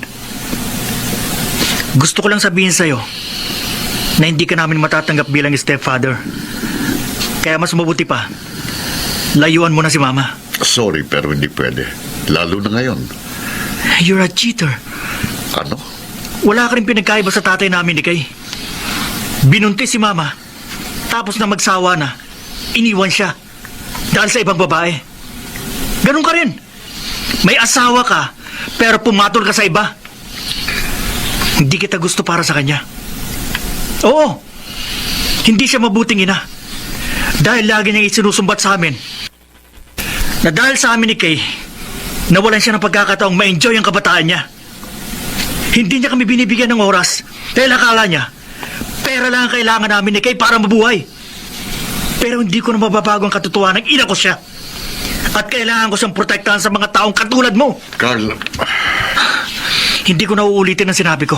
Gusto ko lang sabihin sa'yo na hindi ka namin matatanggap bilang stepfather. Kaya mas mabuti pa, layuan mo na si Mama. Sorry, pero hindi pwede. Lalo na ngayon. You're a cheater. Ano? Wala ka rin pinagkaiba sa tatay namin ni Kay. Binuntis si Mama, tapos na magsawa na, iniwan siya dahil sa ibang babae. Ganun ka rin. May asawa ka, pero pumatol ka sa iba. Hindi kita gusto para sa kanya. Oo, hindi siya mabuting ina. Dahil lagi niyang isinusumbat sa amin na dahil sa amin ni Kay, nawalan siya ng pagkakataong ma-enjoy ang kabataan niya. Hindi niya kami binibigyan ng oras dahil akala niya pera lang ang kailangan namin ni Kay para mabuhay. Pero hindi ko na mababago ang katotohanan ng ina ko siya. At kailangan ko siyang protektahan sa mga taong katulad mo. Carl, Hindi ko na uulitin ang sinabi ko.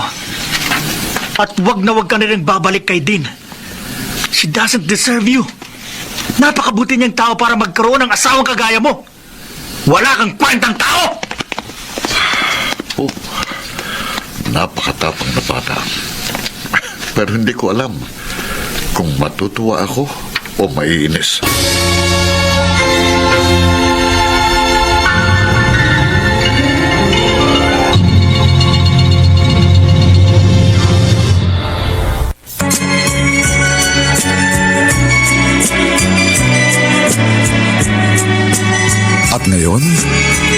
At wag na wag ka na rin babalik kay Dean. She doesn't deserve you. Napakabuti niyang tao para magkaroon ng asawang kagaya mo. Wala kang kwentang tao! oh, napakatapang na bata. Pero hindi ko alam kung matutuwa ako o maiinis. At ngayon,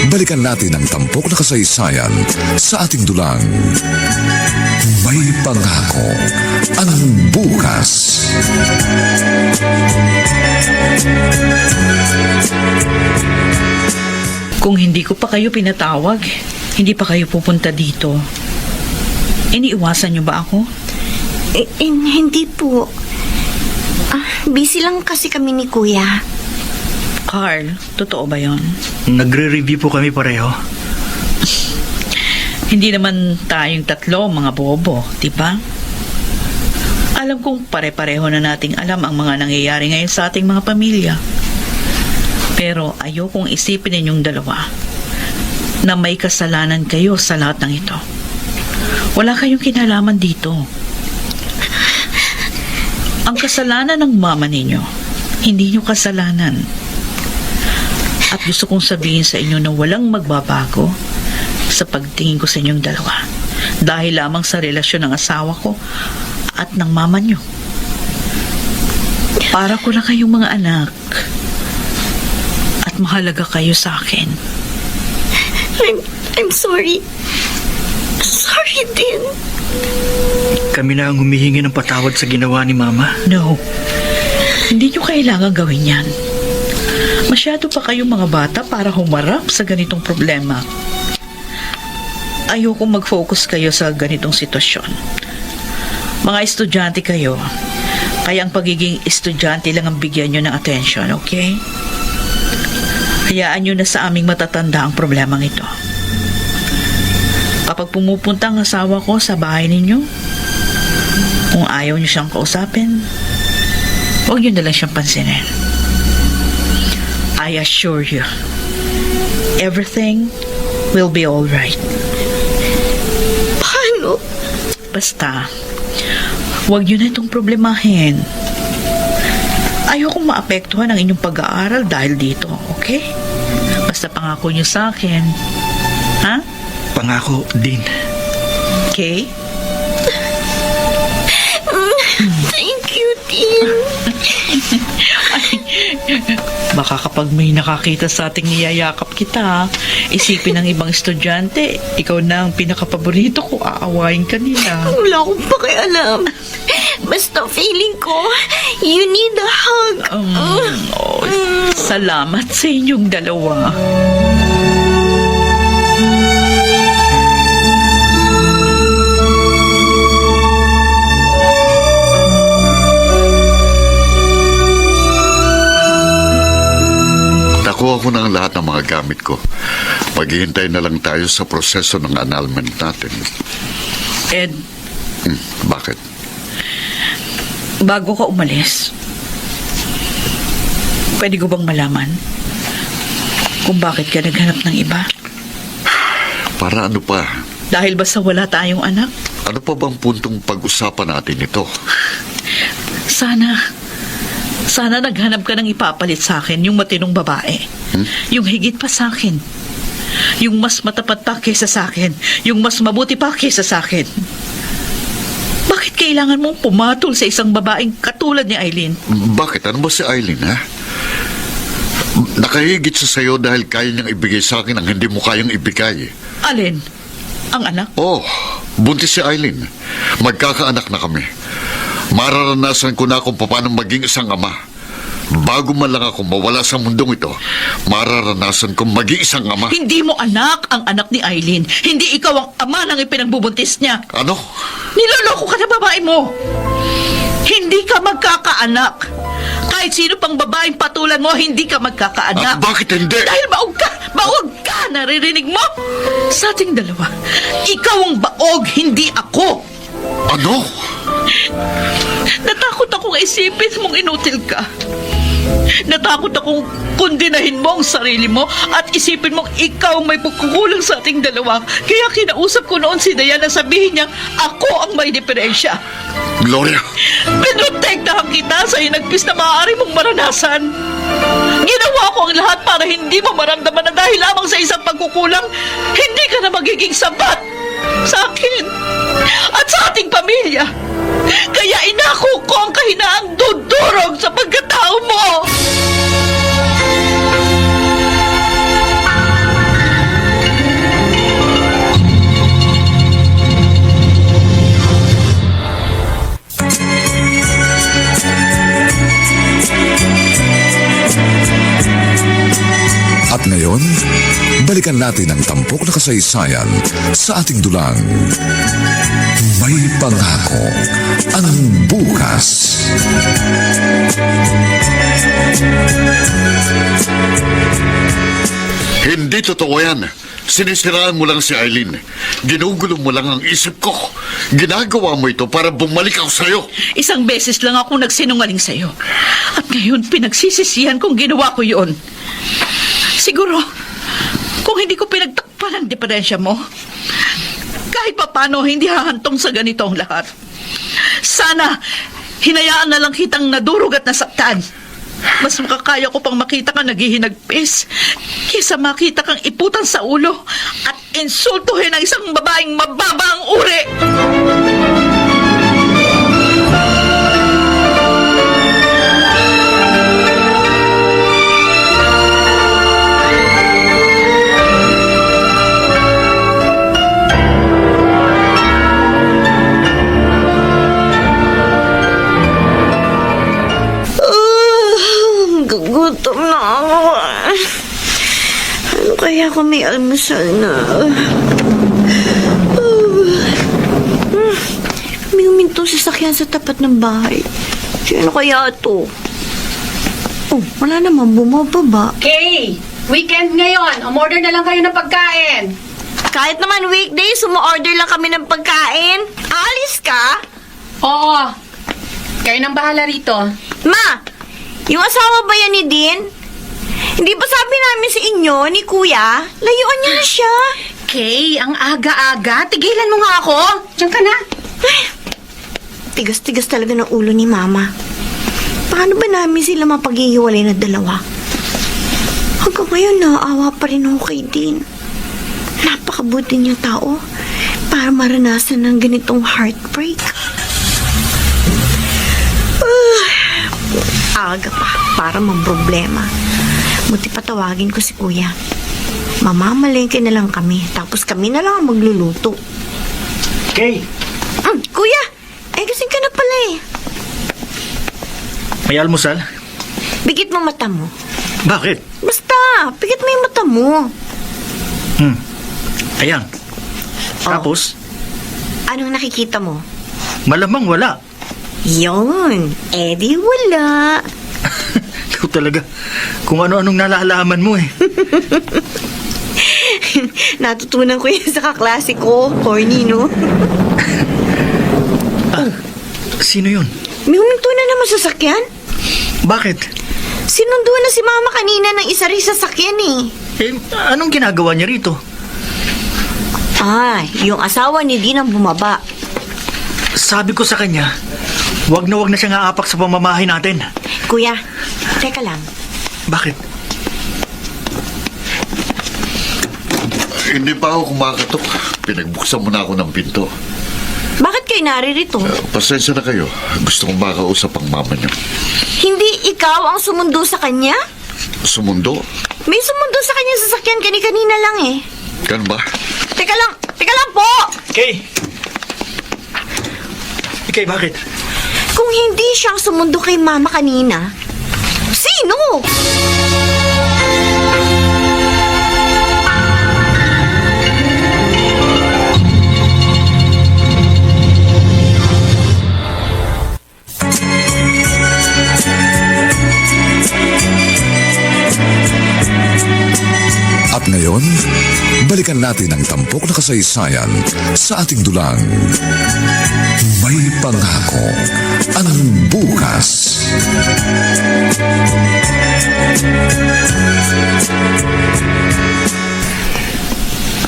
balikan natin ang tampok na kasaysayan sa ating dulang. May pangako ang bukas. Kung hindi ko pa kayo pinatawag, hindi pa kayo pupunta dito. Iniiwasan niyo ba ako? Hindi po. Busy lang kasi kami ni Kuya. Carl, totoo ba yon? Nagre-review po kami pareho. Hindi naman tayong tatlo mga bobo, di ba? Alam kong pare-pareho na nating alam ang mga nangyayari ngayon sa ating mga pamilya. Pero ayokong isipin ninyong dalawa na may kasalanan kayo sa lahat ng ito. Wala kayong kinalaman dito. Ang kasalanan ng mama ninyo, hindi nyo kasalanan. At gusto kong sabihin sa inyo na walang magbabago sa pagtingin ko sa inyong dalawa. Dahil lamang sa relasyon ng asawa ko at ng mama nyo. Para ko lang kayong mga anak. At mahalaga kayo sa akin. I'm sorry. Sorry din. Kami na ang humihingi ng patawad sa ginawa ni Mama. No. Hindi nyo kailangan gawin yan. Masyado pa kayong mga bata para humarap sa ganitong problema. Ayoko mag-focus kayo sa ganitong sitwasyon. Mga estudyante kayo, kaya ang pagiging estudyante lang ang bigyan nyo ng attention, okay? Hayaan nyo na sa aming matatanda ang problemang ito. Kapag pumupunta ang asawa ko sa bahay ninyo, kung ayaw nyo siyang kausapin, huwag nyo na lang siyang pansinin. I assure you, everything will be all right. Paano? Basta, huwag nyo na itong problemahin. Ayokong maapektuhan ang inyong pag-aaral dahil dito, okay? Basta pangako nyo sa akin. Ha? Pangako, Dean. Okay? Thank you, Dean. Baka kapag may nakakita sa ating niyayakap kita, isipin ng ibang estudyante, ikaw na ang pinakapaborito ko, aawain ka nila. Wala akong pakialam. Basta feeling ko, you need a hug. Salamat sa inyong dalawa. Nakuha ko na ang lahat ng mga gamit ko. Maghihintay na lang tayo sa proseso ng annulment natin. Ed, Bakit? bago ka umalis, pwede ko bang malaman kung bakit ka naghanap ng iba? Para ano pa? Dahil ba sa wala tayong anak? Ano pa bang puntong pag-usapan natin ito? Sana Sana naghanap ka ng ipapalit sa akin, yung matinong babae. Yung higit pa sa akin. Yung mas matapat pa kesa sa akin. Yung mas mabuti pa kesa sa akin. Bakit kailangan mong pumatol sa isang babaeng katulad ni Eileen? Bakit? Ano ba si Eileen, ha? Nakahigit siya sa'yo dahil kaya niyang ibigay sa akin ang hindi mo kayang ibigay. Alin? Ang anak? Oh, buntis si Eileen. Magkakaanak na kami. Mararanasan ko na kung paano maging isang ama. Bago man lang ako mawala sa mundong ito, mararanasan kong maging isang ama. Hindi mo anak ang anak ni Eileen. Hindi ikaw ang ama ng ipinagbubuntis niya. Ano? Niloloko ka na babae mo. Hindi ka magkakaanak. Kahit sino pang babaeng patulan mo, hindi ka magkakaanak. Bakit hindi? Dahil baog ka! Baog ka! Naririnig mo? Sa ating dalawa, ikaw ang baog, hindi ako. Ano? Natakot akong isipin mong inutil ka. Natakot akong kundinahin mo ang sarili mo at isipin mong ikaw may pagkukulang sa ating dalawa. Kaya kinausap ko noon si Dayan na sabihin niyang ako ang may diferensya. Gloria! Pinotektahan kita sa hinagpis na maaari mong maranasan. Ginawa ko ang lahat para hindi mo maramdaman na dahil lamang sa isang pagkukulang, hindi ka na magiging sapat sa akin at sa ating pamilya. Kaya inako ko ang kahinaang dudurog sa pagkatao mo. At ngayon, balikan natin ang tampok na kasaysayan sa ating dulang. May pangako ang bukas. Hindi totoo yan. Sinisiraan mo lang si Eileen. Ginugulo mo lang ang isip ko. Ginagawa mo ito para bumalik ako sa'yo. Isang beses lang ako nagsinungaling sa'yo. At ngayon pinagsisisihan kong ginawa ko yun. Siguro, kung hindi ko pinagtakpan ang diferensya mo, kahit papano hindi hahantong sa ganito ang lahat. Sana, hinayaan na lang kitang nadurog at nasaktan. Mas makakaya ko pang makita kang naghihinagpis kaysa makita kang iputan sa ulo at insultuhin ang isang babaeng mababa ang uri. Gugutom na ako. Ano kaya kung may almusal na? May humintong sasakyan sa tapat ng bahay. Sino kaya ito? Oh, wala naman bumababa. Kay, weekend ngayon. Umorder na lang kayo ng pagkain. Kahit naman weekdays, sumo-order lang kami ng pagkain. Alis ka? Oo. Kayo nang bahala rito. Ma! Yung asawa ba yan ni Dean? Hindi ba sabi namin sa inyo, ni Kuya? Layuan niya na siya. Kay, ang aga-aga. Tigilan mo nga ako. Diyan ka na. Tigas-tigas talaga ng ulo ni Mama. Paano ba namin sila mapaghihiwalay na dalawa? Hanggang ngayon, naaawa pa rin ako kay Dean. Napakabuti niyang tao para maranasan ng ganitong heartbreak. Aga pa para mamproblema. Buti patawagin ko si Kuya. Mamamalengke na lang kami, tapos kami na lang ang magluluto. Kay, Kuya! Ay, kasing ka na pala eh. may almusal? Bigit mo mata mo. Bakit? Basta, bigit mo yung mata mo. Ayan. Tapos, Anong nakikita mo? malamang wala. Yun, di wala. Ikaw talaga. Kung ano-anong nalalaman mo eh. Natutunan ko yan sa kaklase ko. Corny, no? Sino yun? May huminto na naman sa sakyan. Bakit? Sinundo na si Mama kanina ng isa rin sa sakyan eh. Eh, anong ginagawa niya rito? Yung asawa ni Dean ang bumaba. Sabi ko sa kanya, wag na siyang aapak sa pamamahay natin. Kuya, teka lang. Bakit? Hindi pa ako kumakatok. Pinagbuksan mo na ako ng pinto. Bakit kayo naririto? Pasensya na kayo. Gusto kong makausap ang mama niyo. Hindi ikaw ang sumundo sa kanya? Sumundo? May sumundo sa kanya sa sasakyan kanina lang eh. Ganun ba? Teka lang po! Kay! Kay, bakit? Kung hindi siyang sumundo kay Mama kanina, sino? At ngayon, balikan natin ang tampok na kasaysayan sa ating dulang. May pangako ang bukas.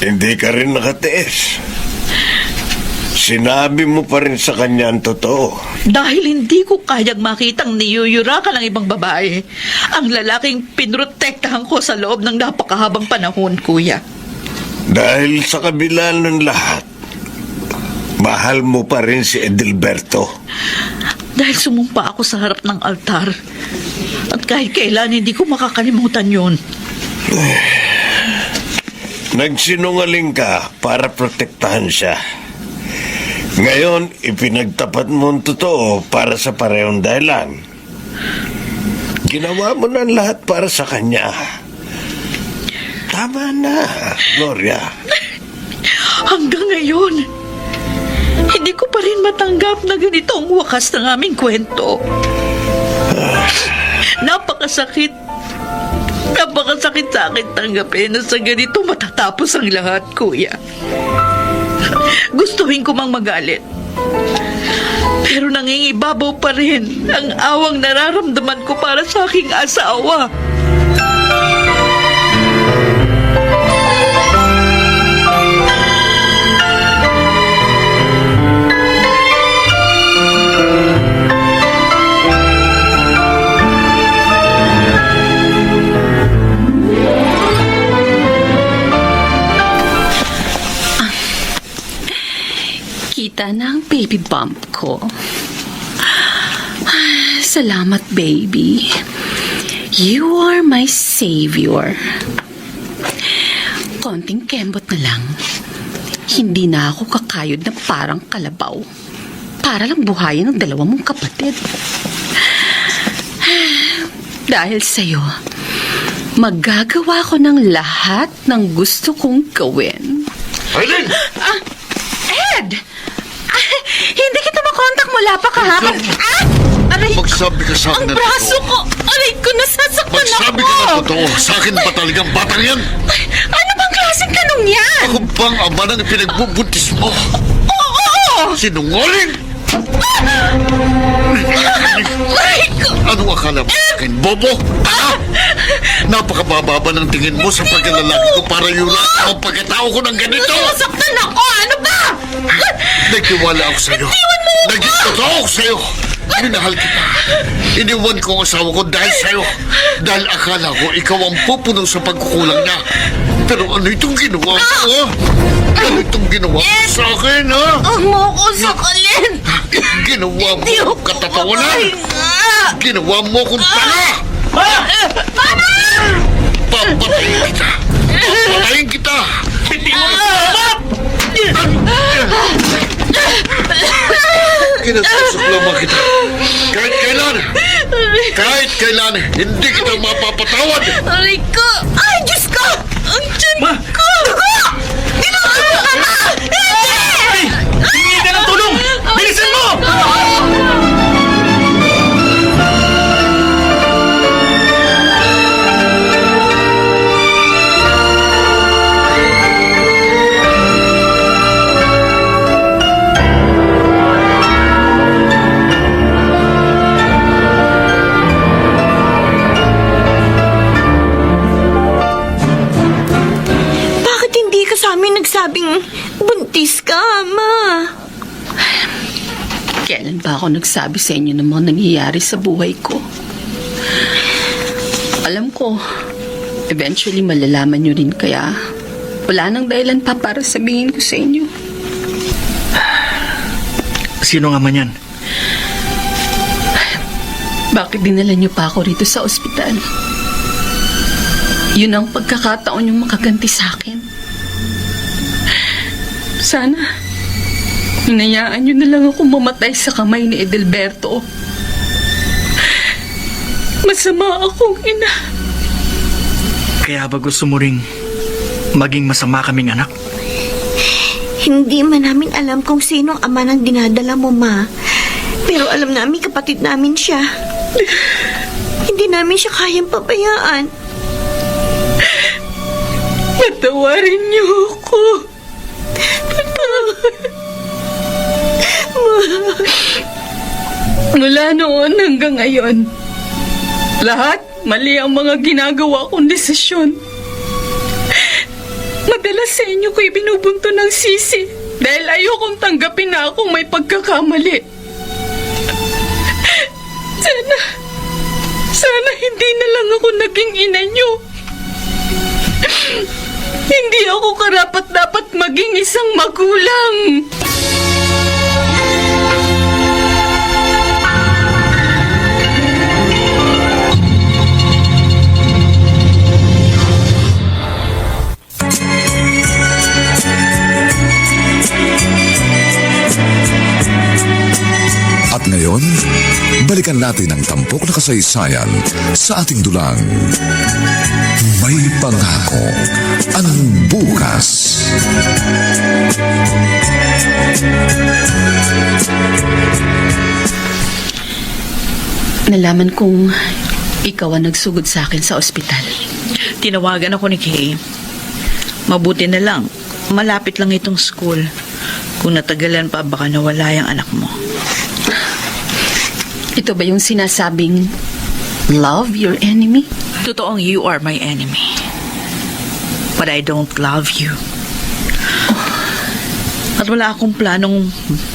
Hindi ka rin nakatiis. Sinabi mo pa rin sa kanya ang totoo. Dahil hindi ko kayang makitang niyuyura ka ng ibang babae. Ang lalaking pinrotektahan ko sa loob ng napakahabang panahon, kuya. Dahil sa kabila ng lahat, mahal mo pa rin si Edilberto. Dahil sumumpa ako sa harap ng altar. At kahit kailan hindi ko makakalimutan yun. Nagsinungaling ka para protektahan siya. Ngayon, ipinagtapat mo ang totoo para sa parehong dahilan. Ginawa mo na ang lahat para sa kanya. Tama na, Gloria. Hanggang ngayon, hindi ko pa rin matanggap na ganito ang wakas ng aming kwento. Napakasakit. Napakasakit sa akin tanggapin na sa ganito matatapos ang lahat, kuya. Gustuhin ko mang magalit. Pero nangingibabaw pa rin ang awang nararamdaman ko para sa aking asawa. Kita na ang baby bump ko. Salamat, baby. You are my savior. Konting kembot na lang. Hindi na ako kakayod na parang kalabaw. Para lang buhayin ng dalawa mong kapatid. Dahil sa'yo, magagawa ko ng lahat ng gusto kong gawin. Aileen! Ed! Hindi kita makontak mula pa kahapon. Aray! Magsabi ka sa akin Ang ng braso totoo. ko! Aray ko, nasasaktan ako! Magsabi ka ng totoo. Sa akin ba talagang batang yan? Ay, ano bang klaseng tanong yan? Ako bang ama ng pinagbubuntis mo? Oo! Sinungaling! Aray ko! Ano akala mo sa akin, bobo? Napakabababa ng tingin mo sa pagkalalaki ko para yura ang pagkatao ko ng ganito. Nasasaktan ako! Ano ba? Nagtiwala ako sa'yo. Naging totoo ako sa'yo. Minahal kita. Iniwan ko ang asawa ko dahil sa'yo. Dahil akala ko ikaw ang pupuno sa pagkukulang niya. Pero ano itong ginawa mo, ha? Ano itong ginawa mo sa akin, ha? Huwag mo ko sakalin! Ginawa mo Hindi ako akong katatawanan. makahinga! Ginawa mo akong tanga. Papatayin kita. Papatayin kita. Hindi mo na! Kinatusok lamang kita. Kahit kailan, hindi kita mapapatawad. Aray ko! Ay, Diyos ko! Ang tiyan Ma! ko! Ginagawa ka na! Hindi! Ay! Hingi ka ng tulong! Bilisan mo! Bakit hindi ka sa amin nagsabing buntis ka, Ma? Kailan ba ako nagsabi sa inyo ng mga nangyayari sa buhay ko? Alam ko, eventually malalaman nyo rin kaya wala nang dahilan pa para sabihin ko sa inyo. Sino nga man yan? Bakit dinala niyo pa ako rito sa ospital? Yun ang pagkakataon yung makaganti sa akin. Sana, hinayaan niyo na lang ako mamatay sa kamay ni Edelberto. Masama akong ina. Kaya ba gusto mo ring maging masama kaming anak? Hindi man namin alam kung sino ang ama ng dinadala mo, Ma. Pero alam namin kapatid namin siya. Hindi namin siya kayang pabayaan. Patawarin niyo ako. Mula noon hanggang ngayon, lahat mali ang mga ginagawa kong desisyon. Madalas sa inyo ko'y binubunto ng sisi dahil ayokong tanggapin na akong may pagkakamali. Sana hindi na lang ako naging ina niyo. Hindi ako karapat-dapat maging isang magulang. At ngayon, balikan natin ang tampok na kasaysayan sa ating dulang. May pangako ang bukas. Nalaman kong ikaw ang nagsugod sa akin sa ospital. Tinawagan ako ni Kay. Mabuti na lang, malapit lang itong school. Kung natagalan pa, baka nawala yung anak mo. Ito ba yung sinasabing love your enemy? Totoong you are my enemy. But I don't love you. At wala akong planong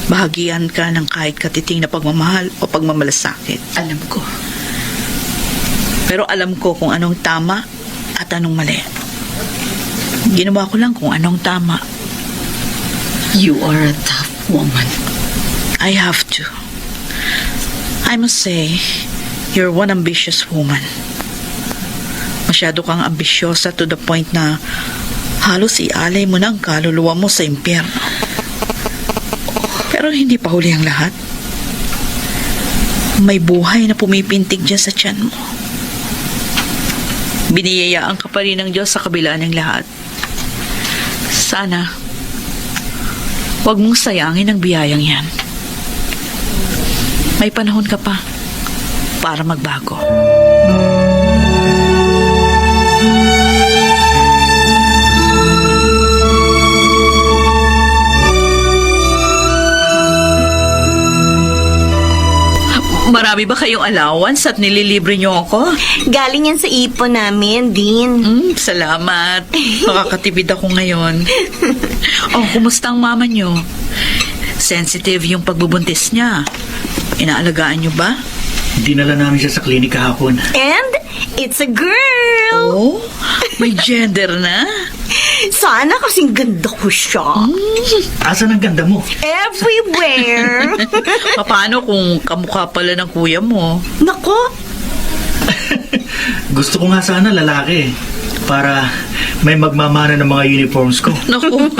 bahagian ka ng kahit katiting na pagmamahal o pagmamalasakit. Alam ko. Pero alam ko kung anong tama at anong mali. Ginawa ko lang kung anong tama. You are a tough woman. I have to. I must say, you're one ambitious woman. Masyado kang ambisyosa to the point na halos ialay mo na ang kaluluwa mo sa impyerno. Pero hindi pa huli ang lahat. May buhay na pumipintig dyan sa tiyan mo. Biniyayaan ka pa rin ng Diyos sa kabila ng lahat. Sana, huwag mong sayangin ang biyayang yan. May panahon ka pa para magbago. Marami ba kayong allowance at nililibre niyo ako? Galing yan sa ipon namin, Din. Salamat. Makakatipid ako ngayon. Oh, kumusta ang mama niyo? Sensitive yung pagbubuntis niya. Inaalagaan niyo ba? Dinala namin siya sa klinik kahapon. And it's a girl. Oh, may gender na. Sana kasing ganda ko siya. Asan ang ganda mo? Everywhere. Paano kung kamukha pala ng kuya mo? Nako, Gusto ko nga sana lalaki para may magmamana ng mga uniforms ko. Naku.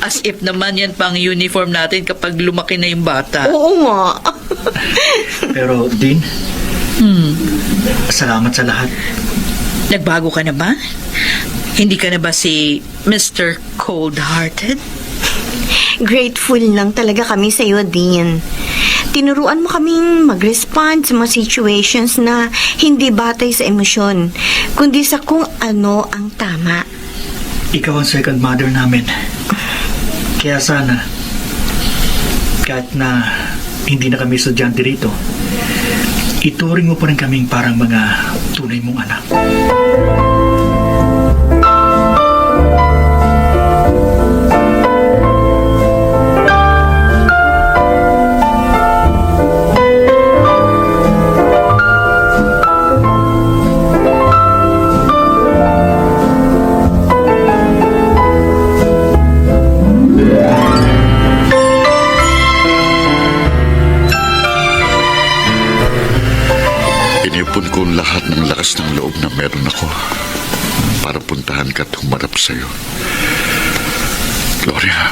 As if naman yan pang uniform natin kapag lumaki na yung bata. oo nga. Pero, Din, salamat sa lahat. Nagbago ka na ba? Hindi ka na ba si Mr. Cold-Hearted? Grateful lang talaga kami sa iyo, Din. Tinuruan mo kaming mag-respond sa mga situations na hindi batay sa emosyon, kundi sa kung ano ang tama. Ikaw ang second mother namin. Kaya sana, kahit na hindi na kami estudyante rito, ituring mo pa rin kaming parang mga tunay mong anak. ko lahat ng lakas ng loob na meron ako para puntahan ka at humarap sa'yo. Gloria,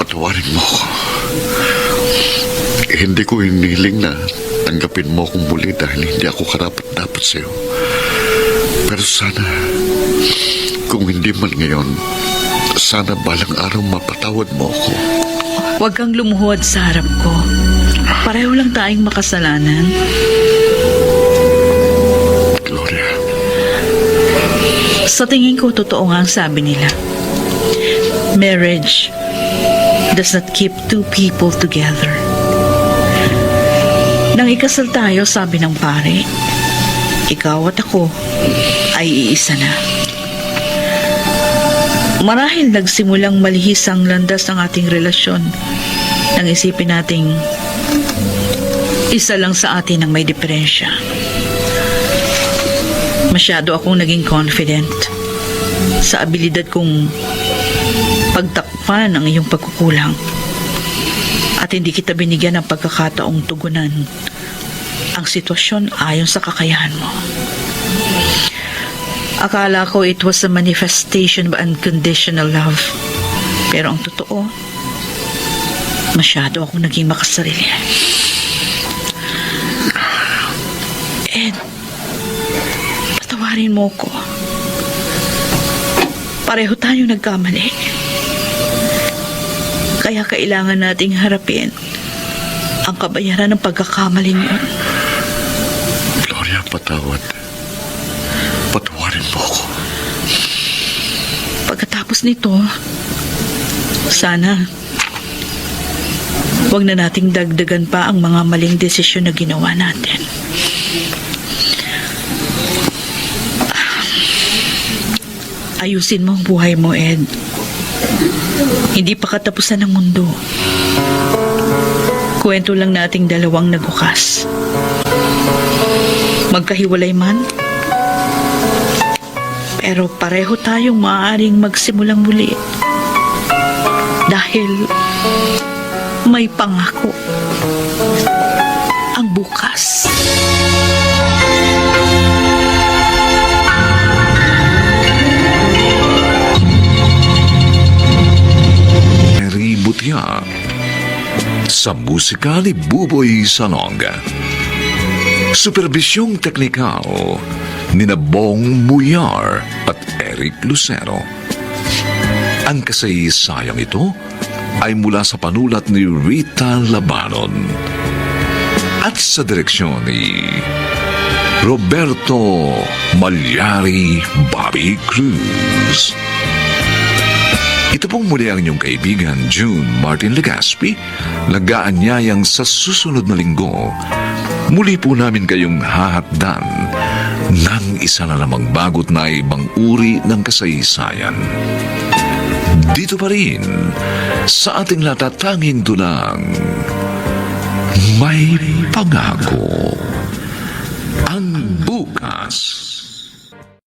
patawarin mo ako. Hindi ko hiniling na tanggapin mo akong muli dahil hindi ako karapat-dapat sa'yo. Pero sana, kung hindi man ngayon, sana balang araw mapatawad mo ako. Huwag kang lumuhod sa harap ko. Pareho lang tayong makasalanan. Gloria, Sa tingin ko, totoo nga ang sabi nila. Marriage does not keep two people together. Nang ikasal tayo, sabi ng pare, ikaw at ako ay iisa na. Marahil nagsimulang malihis ang landas ng ating relasyon nang isipin nating isa lang sa atin ang may diferensya. Masyado akong naging confident sa abilidad kong pagtakpan ang iyong pagkukulang at hindi kita binigyan ng pagkakataong tugunan ang sitwasyon ayon sa kakayahan mo. Akala ko it was a manifestation of unconditional love. Pero ang totoo, masyado akong naging makasarili. Ed, patawarin mo ko. Pareho tayo nagkamali. Kaya kailangan nating harapin ang kabayaran ng pagkakamaling yun. Gloria, patawad. Patawarin mo ako. Pagkatapos nito, sana wag na nating dagdagan pa ang mga maling desisyon na ginawa natin. Ayusin mo ang buhay mo, Ed. Hindi pa katapusan ng mundo. Kwento lang nating dalawang nagukas. Magkahiwalay man, pero pareho tayong maaaring magsimulang muli. Dahil may pangako ang bukas. Mary Butya sa musika ni Buboy Salonga. Supervisyong teknikal ni Bong Muyar at Eric Lucero. Ang kasaysayang ito ay mula sa panulat ni Rita Labanon at sa direksyon ni Roberto Malyari Bobby Cruz. Ito pong muli ang inyong kaibigan June Martin Legaspi, nag-aanyayang sa susunod na linggo muli po namin kayong hahatdan ng isa na namang bagot na ibang uri ng kasaysayan. Dito pa rin sa ating natatanging tunang may pangako ang bukas.